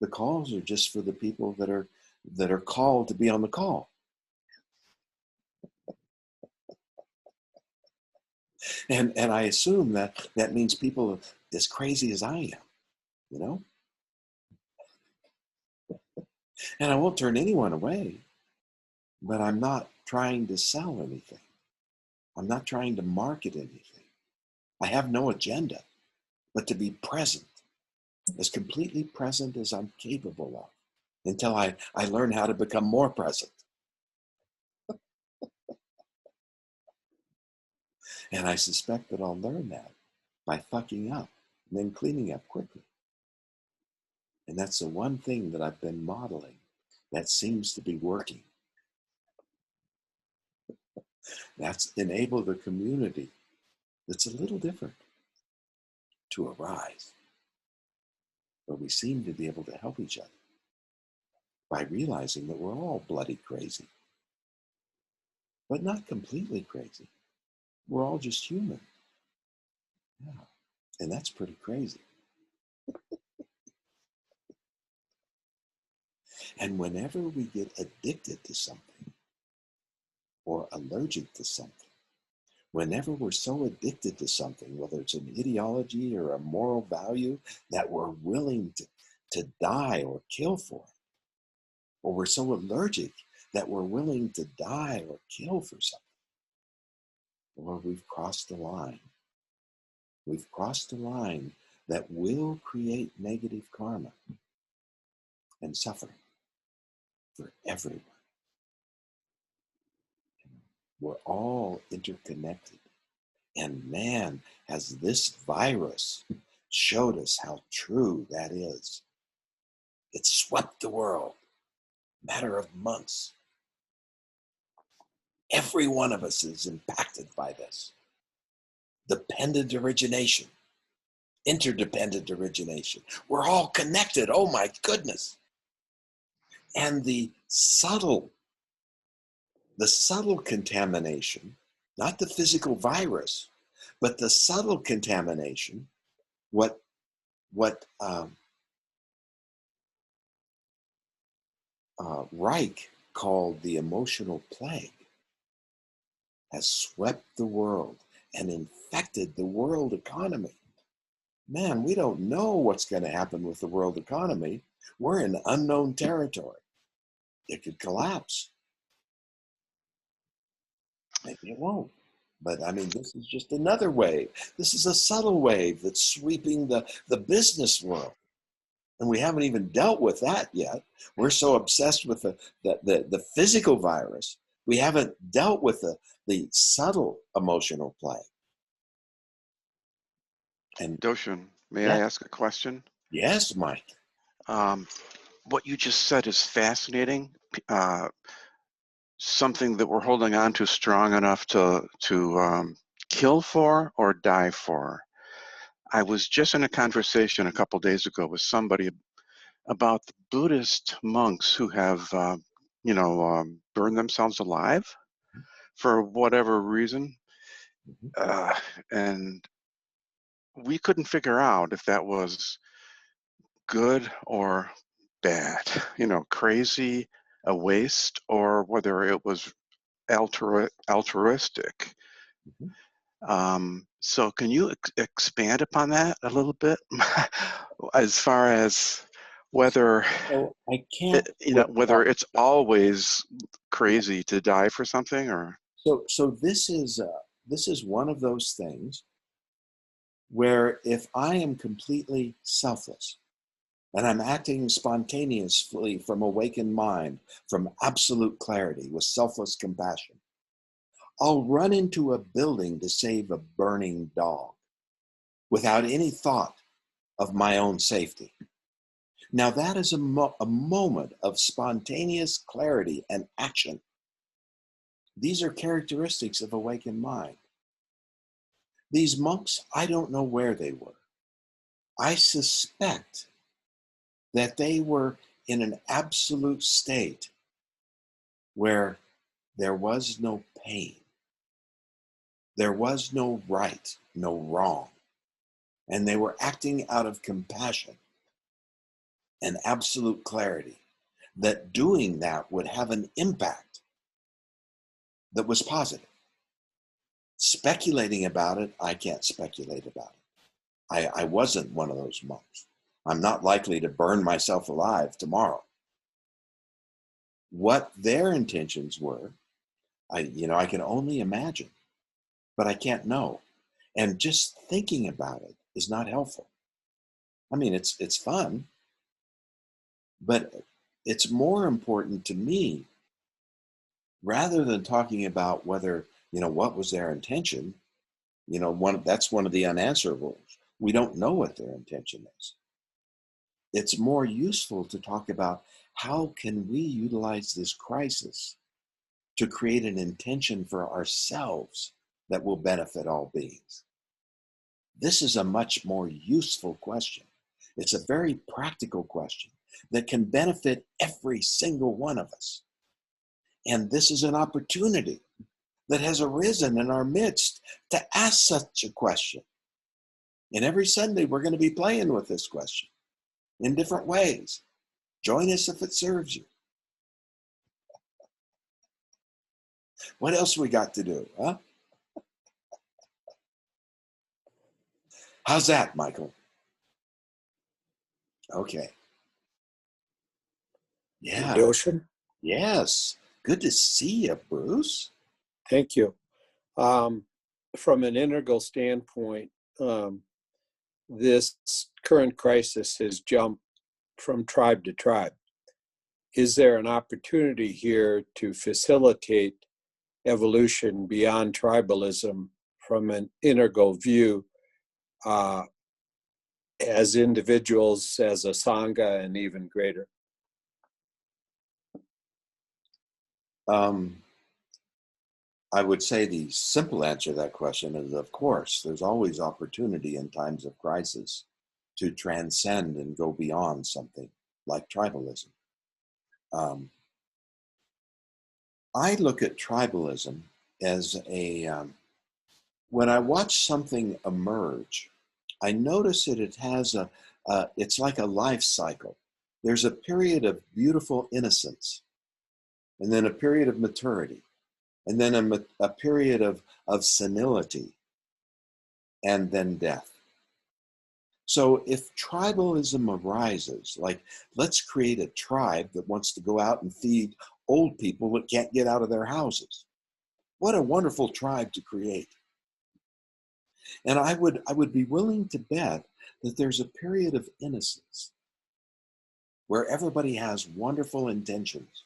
The calls are just for the people that are called to be on the call. And I assume that means people as crazy as I am, you know? And I won't turn anyone away, but I'm not trying to sell anything. I'm not trying to market anything. I have no agenda, but to be present, as completely present as I'm capable of, until I learn how to become more present. And I suspect that I'll learn that by fucking up and then cleaning up quickly. And that's the one thing that I've been modeling that seems to be working. That's enabled a community that's a little different to arise, where we seem to be able to help each other by realizing that we're all bloody crazy, but not completely crazy. We're all just human. Yeah. And that's pretty crazy. And whenever we get addicted to something or allergic to something, whenever we're so addicted to something, whether it's an ideology or a moral value, that we're willing to die or kill for it, or we're so allergic that we're willing to die or kill for something, or we've crossed the line. We've crossed the line that will create negative karma and suffering for everyone. We're all interconnected. And man, has this virus showed us how true that is. It swept the world, matter of months. Every one of us is impacted by this. Dependent origination, interdependent origination. We're all connected, oh my goodness. And the subtle contamination, not the physical virus, but the subtle contamination, what Reich called the emotional plague, has swept the world and infected the world economy. Man, we don't know what's going to happen with the world economy. We're in unknown territory. It could collapse. Maybe it won't. But I mean, this is just another wave. This is a subtle wave that's sweeping the business world. And we haven't even dealt with that yet. We're so obsessed with the physical virus. We haven't dealt with the subtle emotional plague. And Doshin, may yeah. I ask a question? Yes, Mike. What you just said is fascinating. Something that we're holding on to strong enough to kill for or die for. I was just in a conversation a couple days ago with somebody about the Buddhist monks who have, burned themselves alive for whatever reason. And we couldn't figure out if that was good or bad, crazy, a waste, or whether it was altruistic. So can you expand upon that a little bit, as far as whether So I can't. whether it's always crazy to die for something, or So this is one of those things where if I am completely selfless and I'm acting spontaneously from awakened mind, from absolute clarity with selfless compassion, I'll run into a building to save a burning dog without any thought of my own safety. Now that is a moment of spontaneous clarity and action. These are characteristics of awakened mind. These monks, I don't know where they were. I suspect that they were in an absolute state where there was no pain. There was no right, no wrong. And they were acting out of compassion and absolute clarity, that doing that would have an impact that was positive. Speculating about it, I can't speculate about it. I wasn't one of those monks. I'm not likely to burn myself alive tomorrow. What their intentions were, I can only imagine, but I can't know. And just thinking about it is not helpful. I mean, it's fun, but it's more important to me, rather than talking about whether, what was their intention. That's one of the unanswerables. We don't know what their intention is. It's more useful to talk about how can we utilize this crisis to create an intention for ourselves that will benefit all beings. This is a much more useful question. It's a very practical question that can benefit every single one of us. And this is an opportunity that has arisen in our midst to ask such a question. And every Sunday, we're going to be playing with this question in different ways. Join us if it serves you. What else we got to do, huh? How's that, Michael? Okay. Yeah. Yoshin? Yes. Good to see you, Bruce. Thank you. From an integral standpoint, this current crisis has jumped from tribe to tribe. Is there an opportunity here to facilitate evolution beyond tribalism from an integral view, as individuals, as a sangha, and even greater? I would say the simple answer to that question is, of course, there's always opportunity in times of crisis to transcend and go beyond something like tribalism. I look at tribalism as when I watch something emerge, I notice that it has it's like a life cycle. There's a period of beautiful innocence, and then a period of maturity, and then a period of senility, and then death. So if tribalism arises, like let's create a tribe that wants to go out and feed old people that can't get out of their houses. What a wonderful tribe to create. And I would be willing to bet that there's a period of innocence where everybody has wonderful intentions,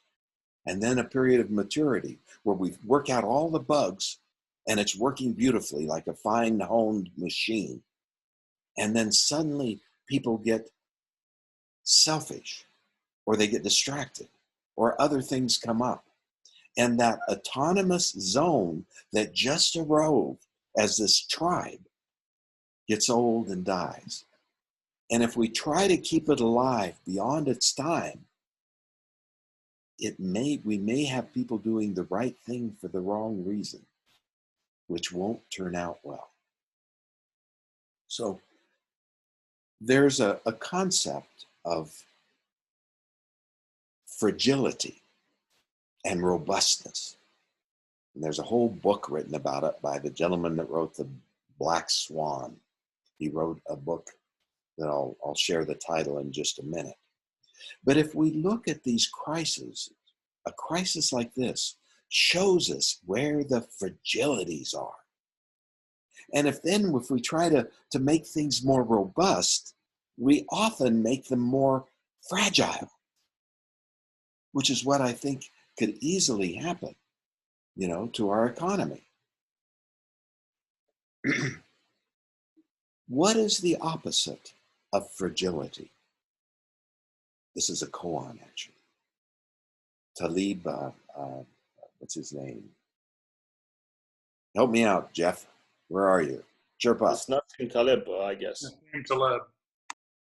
and then a period of maturity where we work out all the bugs and it's working beautifully like a fine honed machine. And then suddenly people get selfish, or they get distracted, or other things come up. And that autonomous zone that just arose as this tribe gets old and dies. And if we try to keep it alive beyond its time, we may have people doing the right thing for the wrong reason. which won't turn out well. So there's a concept of fragility and robustness. And there's a whole book written about it by the gentleman that wrote The Black Swan. He wrote a book that I'll share the title in just a minute. But if we look at these crises, a crisis like this shows us where the fragilities are. And if we try to make things more robust, we often make them more fragile, which is what I think could easily happen, to our economy. What is the opposite of fragility? This is a koan, actually. Talib, what's his name? Help me out, Jeff. Where are you? Chirp up. It's Nassim Taleb, I guess. Nassim Taleb.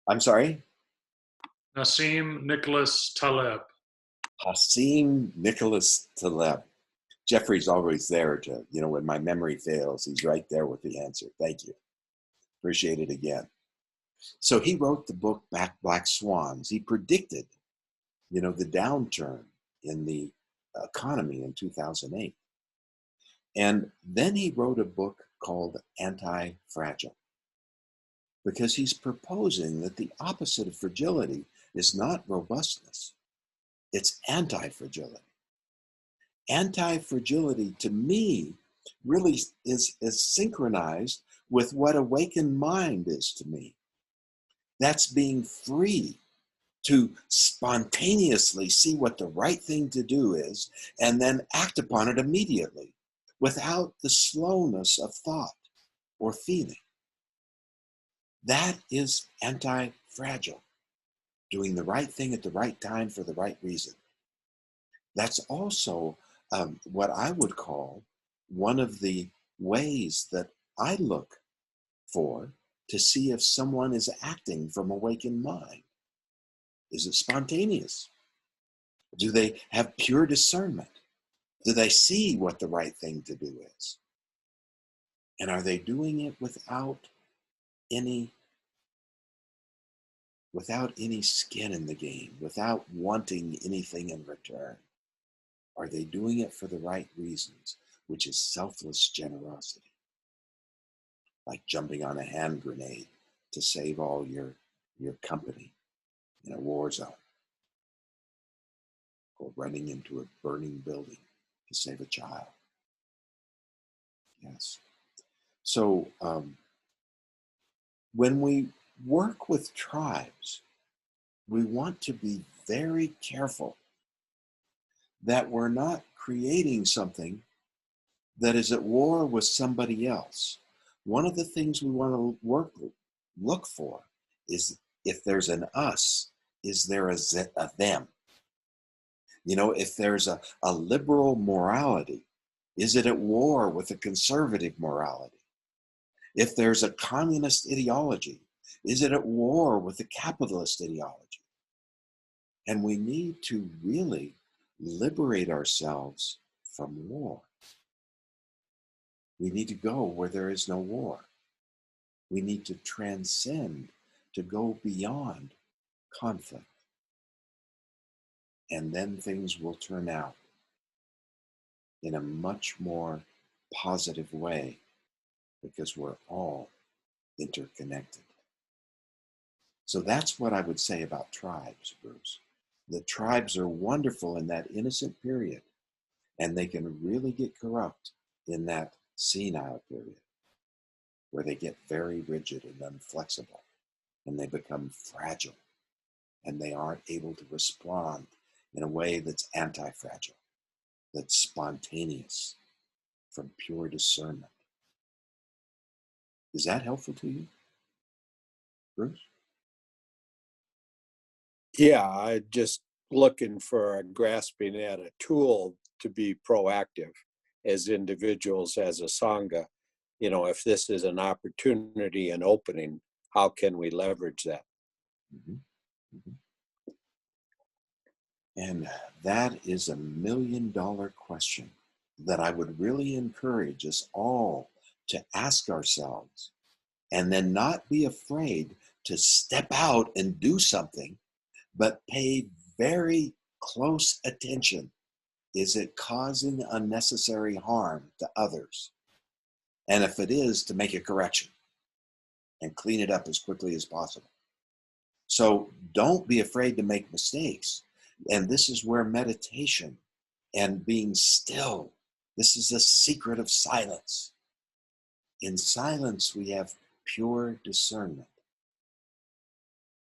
I'm sorry? Nassim Nicholas Taleb. Hassim Nicholas Taleb. Jeffrey's always there to, when my memory fails, he's right there with the answer. Thank you. Appreciate it again. So he wrote the book Black Swans. He predicted, the downturn in the economy in 2008. And then he wrote a book called Anti-Fragile, because he's proposing that the opposite of fragility is not robustness, it's anti-fragility. Anti-fragility, to me, really is synchronized with what awakened mind is to me. That's being free to spontaneously see what the right thing to do is and then act upon it immediately without the slowness of thought or feeling. That is anti-fragile, doing the right thing at the right time for the right reason. That's also what I would call one of the ways that I look for to see if someone is acting from awakened mind. Is it spontaneous? Do they have pure discernment? Do they see what the right thing to do is? And are they doing it without any skin in the game, without wanting anything in return? Are they doing it for the right reasons, which is selfless generosity? Like jumping on a hand grenade to save all your company in a war zone, or running into a burning building to save a child. Yes. So when we work with tribes, we want to be very careful that we're not creating something that is at war with somebody else. One of the things we want to look for is, if there's an us, is there a them? If there's a liberal morality, is it at war with a conservative morality? If there's a communist ideology, is it at war with a capitalist ideology? And we need to really liberate ourselves from war. We need to go where there is no war. We need to transcend, to go beyond conflict. And then things will turn out in a much more positive way, because we're all interconnected. So that's what I would say about tribes, Bruce. The tribes are wonderful in that innocent period, and they can really get corrupt in that senile period, where they get very rigid and inflexible, and they become fragile, and they aren't able to respond in a way that's anti-fragile, that's spontaneous, from pure discernment. Is that helpful to you, Bruce? Yeah, I just looking for grasping at a tool to be proactive as individuals, as a Sangha. If this is an opportunity and opening, how can we leverage that? Mm-hmm. Mm-hmm. And that is $1 million question. that I would really encourage us all to ask ourselves, and then not be afraid to step out and do something, but pay very close attention. Is it causing unnecessary harm to others? And if it is, to make a correction and clean it up as quickly as possible. So don't be afraid to make mistakes. And this is where meditation and being still, this is a secret of silence. In silence, we have pure discernment.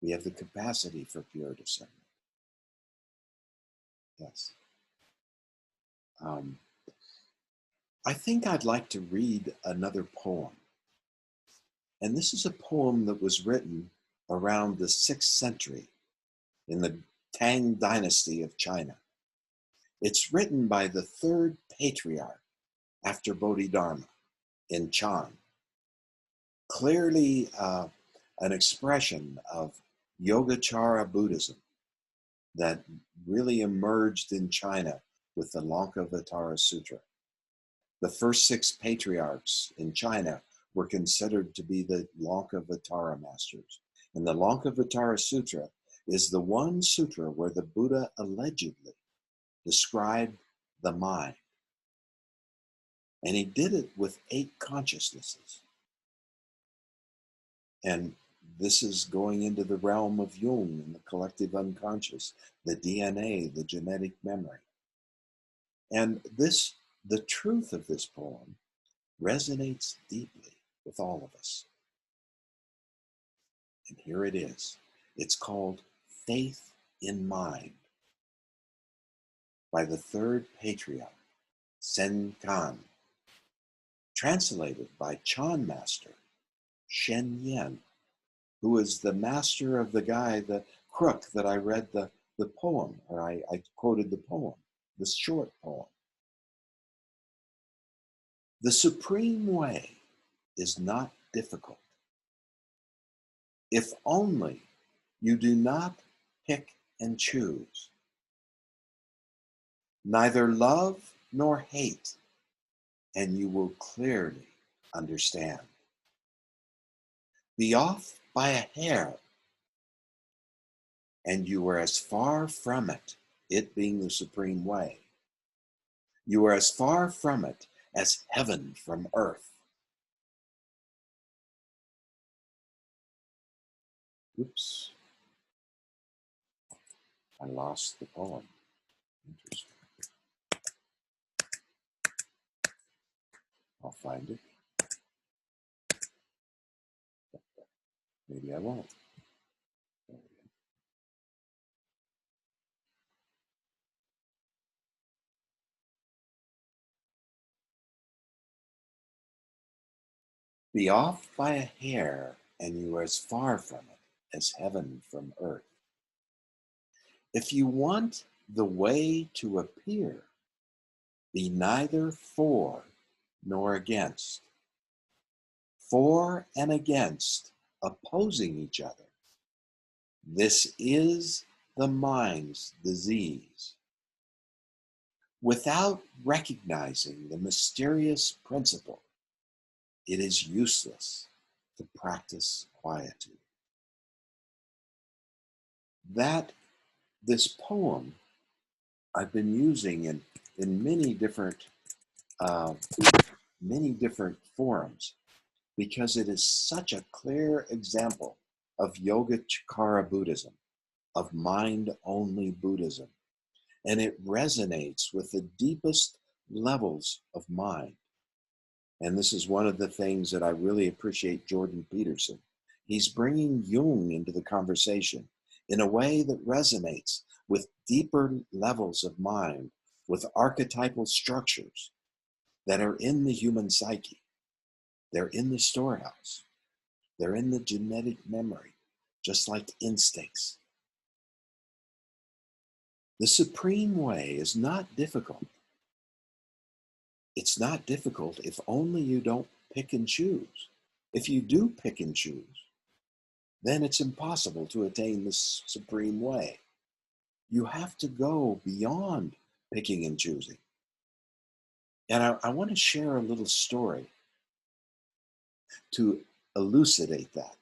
We have the capacity for pure discernment. Yes. I think I'd like to read another poem. And this is a poem that was written around the 6th century in the Tang dynasty of China. It's written by the 3rd patriarch after Bodhidharma in Chan. Clearly an expression of Yogacara Buddhism that really emerged in China with the Lankavatara Sutra. The first 6 patriarchs in China were considered to be the Lankavatara masters. And the Lankavatara Sutra is the one sutra where the Buddha allegedly described the mind. And he did it with 8 consciousnesses. And this is going into the realm of Jung and the collective unconscious, the DNA, the genetic memory. And the truth of this poem resonates deeply with all of us. And here it is. It's called Faith in Mind by the 3rd patriarch, Sen Kan, translated by Chan master Shen Yen, who is the master of the guy, the crook that I read the poem, or I quoted the poem, the short poem. The supreme way is not difficult, if only you do not pick and choose. Neither love nor hate, and you will clearly understand. Be off by a hair, and you are as far from it, it being the supreme way. You are as far from it as heaven from earth. Oops. I lost the poem. Interesting. I'll find it. Maybe I won't. There we go. Be off by a hair, and you are as far from it as heaven from earth. If you want the way to appear, be neither for nor against. For and against, opposing each other. This is the mind's disease. Without recognizing the mysterious principle, it is useless to practice quietude. This poem I've been using in many different forums, because it is such a clear example of Yogacara Buddhism, of mind-only Buddhism. And it resonates with the deepest levels of mind. And this is one of the things that I really appreciate Jordan Peterson. He's bringing Jung into the conversation in a way that resonates with deeper levels of mind, with archetypal structures that are in the human psyche. They're in the storehouse. They're in the genetic memory, just like instincts. The supreme way is not difficult. It's not difficult if only you don't pick and choose. If you do pick and choose, then it's impossible to attain this supreme way. You have to go beyond picking and choosing. And I want to share a little story to elucidate that.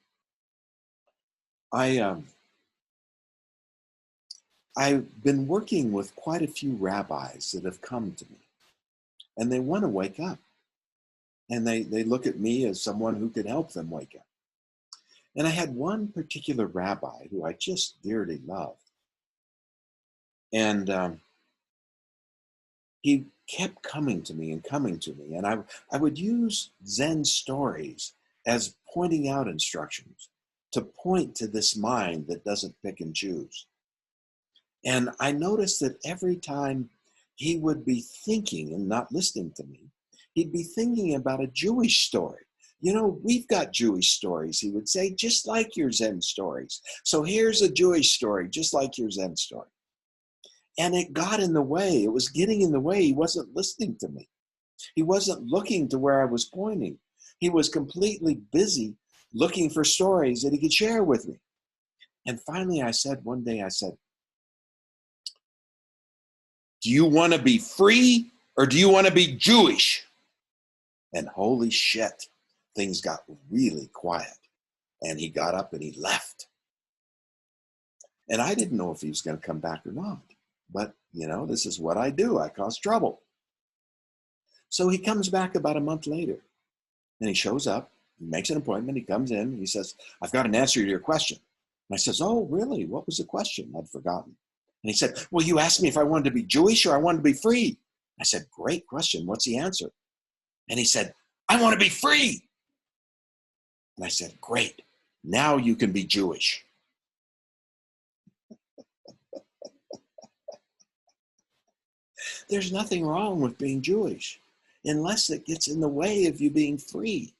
I've been working with quite a few rabbis that have come to me, and they want to wake up. And they look at me as someone who can help them wake up. And I had one particular rabbi who I just dearly loved. And he kept coming to me and coming to me. And I would use Zen stories as pointing out instructions to point to this mind that doesn't pick and choose. And I noticed that every time he would be thinking and not listening to me, he'd be thinking about a Jewish story. You know, we've got Jewish stories, he would say, just like your Zen stories. So here's a Jewish story, just like your Zen story. And it got in the way. It was getting in the way. He wasn't listening to me. He wasn't looking to where I was pointing. He was completely busy looking for stories that he could share with me. And finally, one day I said, do you want to be free or do you want to be Jewish? And holy shit, things got really quiet. And he got up and he left. And I didn't know if he was going to come back or not. But, you know, this is what I do. I cause trouble. So he comes back about a month later. And he shows up. He makes an appointment. He comes in. He says, I've got an answer to your question. And I says, oh, really? What was the question? I'd forgotten. And he said, well, you asked me if I wanted to be Jewish or I wanted to be free. I said, great question. What's the answer? And he said, I want to be free. And I said, great. Now you can be Jewish. There's nothing wrong with being Jewish unless it gets in the way of you being free.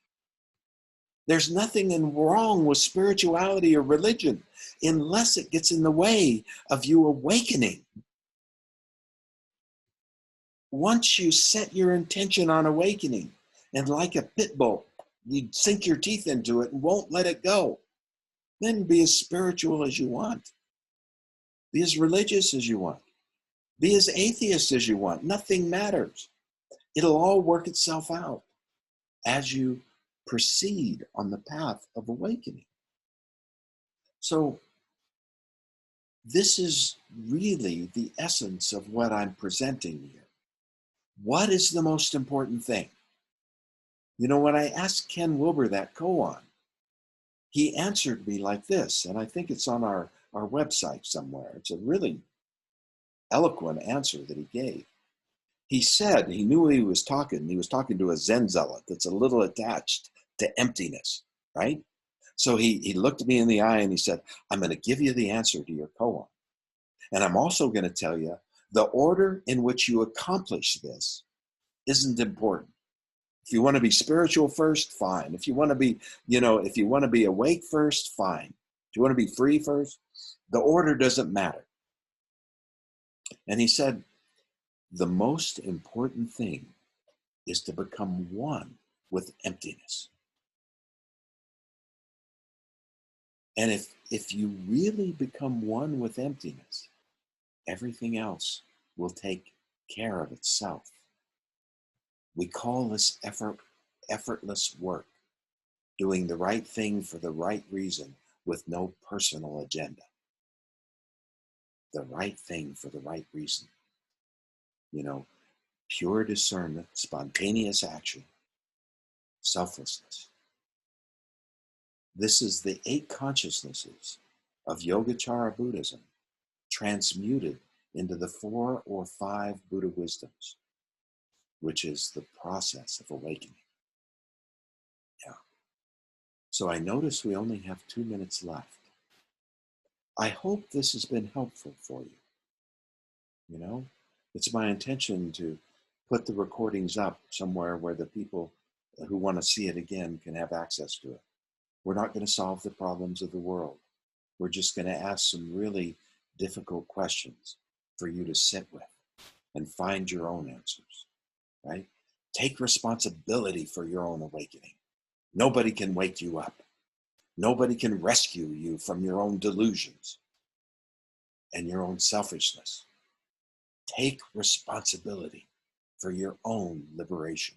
There's nothing wrong with spirituality or religion unless it gets in the way of you awakening. Once you set your intention on awakening, and like a pit bull, you sink your teeth into it and won't let it go, then be as spiritual as you want. Be as religious as you want. Be as atheist as you want. Nothing matters. It'll all work itself out as you proceed on the path of awakening. So this is really the essence of what I'm presenting here. What is the most important thing? You know, when I asked Ken Wilber that koan, he answered me like this, and I think it's on our website somewhere. It's a really eloquent answer that he gave. He said, he knew he was talking to a Zen zealot that's a little attached to emptiness, right? So he looked at me in the eye and he said, I'm going to give you the answer to your koan. And I'm also going to tell you the order in which you accomplish this isn't important. If you want to be spiritual first, fine. If you want to be, if you want to be awake first, fine. If you want to be free first, the order doesn't matter. And he said, the most important thing is to become one with emptiness. And if you really become one with emptiness, everything else will take care of itself. We call this effortless work, doing the right thing for the right reason with no personal agenda. The right thing for the right reason. Pure discernment, spontaneous action, selflessness. This is the 8 consciousnesses of Yogacara Buddhism transmuted into the 4 or 5 Buddha wisdoms, which is the process of awakening. Yeah. So I notice we only have 2 minutes left. I hope this has been helpful for you. It's my intention to put the recordings up somewhere where the people who want to see it again can have access to it. We're not going to solve the problems of the world. We're just going to ask some really difficult questions for you to sit with and find your own answers, right? Take responsibility for your own awakening. Nobody can wake you up. Nobody can rescue you from your own delusions and your own selfishness. Take responsibility. for your own liberation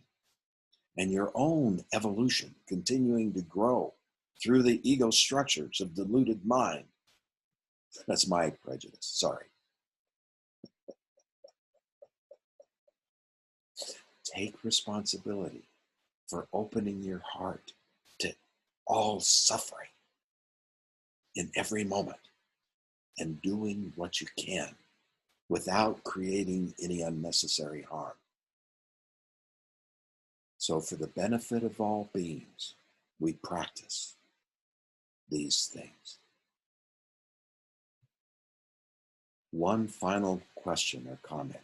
and your own evolution, continuing to grow through the ego structures of deluded mind. That's my prejudice, sorry. Take responsibility for opening your heart to all suffering in every moment and doing what you can without creating any unnecessary harm. So for the benefit of all beings, we practice these things. One final question or comment.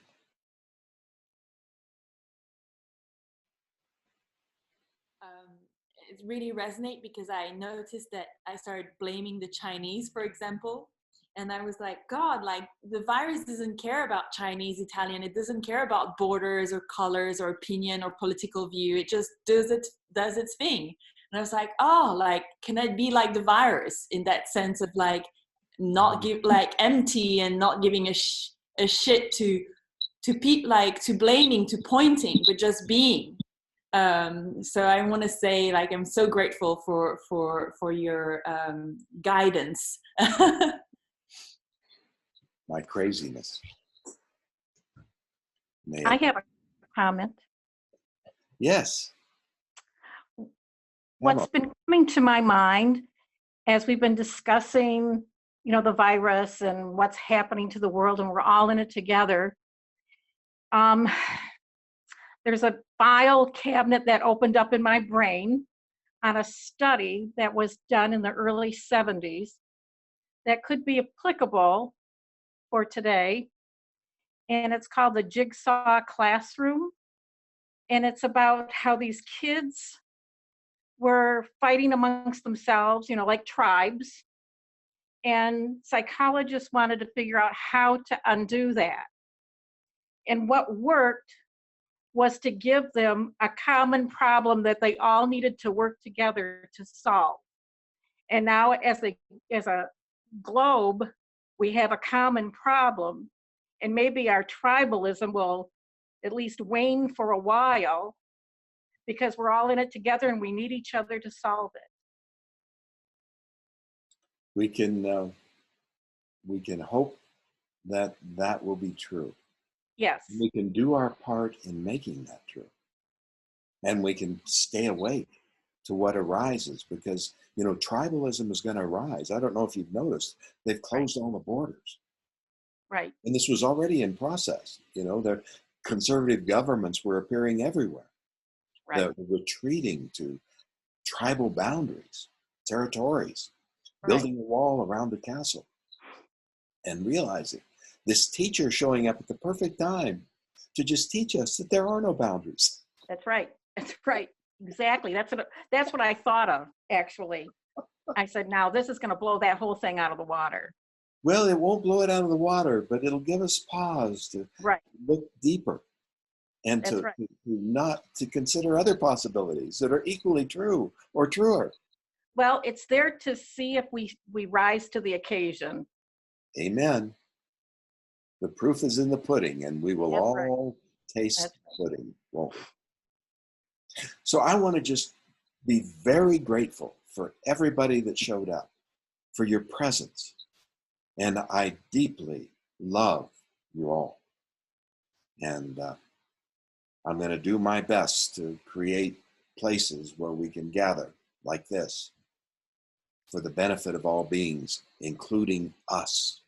It really resonate because I noticed that I started blaming the Chinese, for example. And I was like, God, like the virus doesn't care about Chinese, Italian. It doesn't care about borders or colors or opinion or political view. It just does its thing. And I was like, oh, like, can I be like the virus in that sense of like not give, like empty and not giving a shit to people, like to blaming, to pointing, but just being. So I want to say, like, I'm so grateful for your guidance. My craziness. I have a comment. Yes. What's been coming to my mind as we've been discussing, you know, the virus and what's happening to the world, and we're all in it together. There's a file cabinet that opened up in my brain on a study that was done in the early 70s that could be applicable for today. And it's called the Jigsaw Classroom. And it's about how these kids were fighting amongst themselves, you know, like tribes. And psychologists wanted to figure out how to undo that. And what worked was to give them a common problem that they all needed to work together to solve. And now as a globe, we have a common problem, and maybe our tribalism will at least wane for a while because we're all in it together and we need each other to solve it. We can hope that that will be true. Yes. We can do our part in making that true. And we can stay awake to what arises because, you know, tribalism is going to arise. I don't know if you've noticed, they've closed all the borders. Right. And this was already in process. You know, the conservative governments were appearing everywhere. Right. They're retreating to tribal boundaries, territories, Right. building a wall around the castle, and realizing this teacher showing up at the perfect time to just teach us that there are no boundaries. That's right. That's right. Exactly. That's what I thought of, actually. I said, now this is going to blow that whole thing out of the water. Well, it won't blow it out of the water, but it'll give us pause to look deeper and to consider other possibilities that are equally true or truer. Well, it's there to see if we rise to the occasion. Amen. The proof is in the pudding, and we will all taste pudding, won't we? So I want to just be very grateful for everybody that showed up, for your presence. And I deeply love you all. And I'm going to do my best to create places where we can gather like this for the benefit of all beings, including us.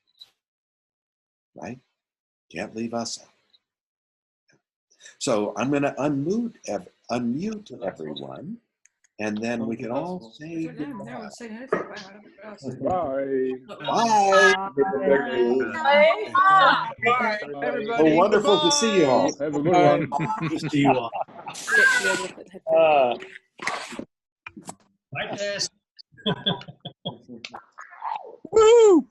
Right? Can't leave us out. So I'm going to unmute everyone, and then we can all say goodbye. Bye. Oh, wonderful to see you all. Have a good one. See you all. Bye, Tess. Woo!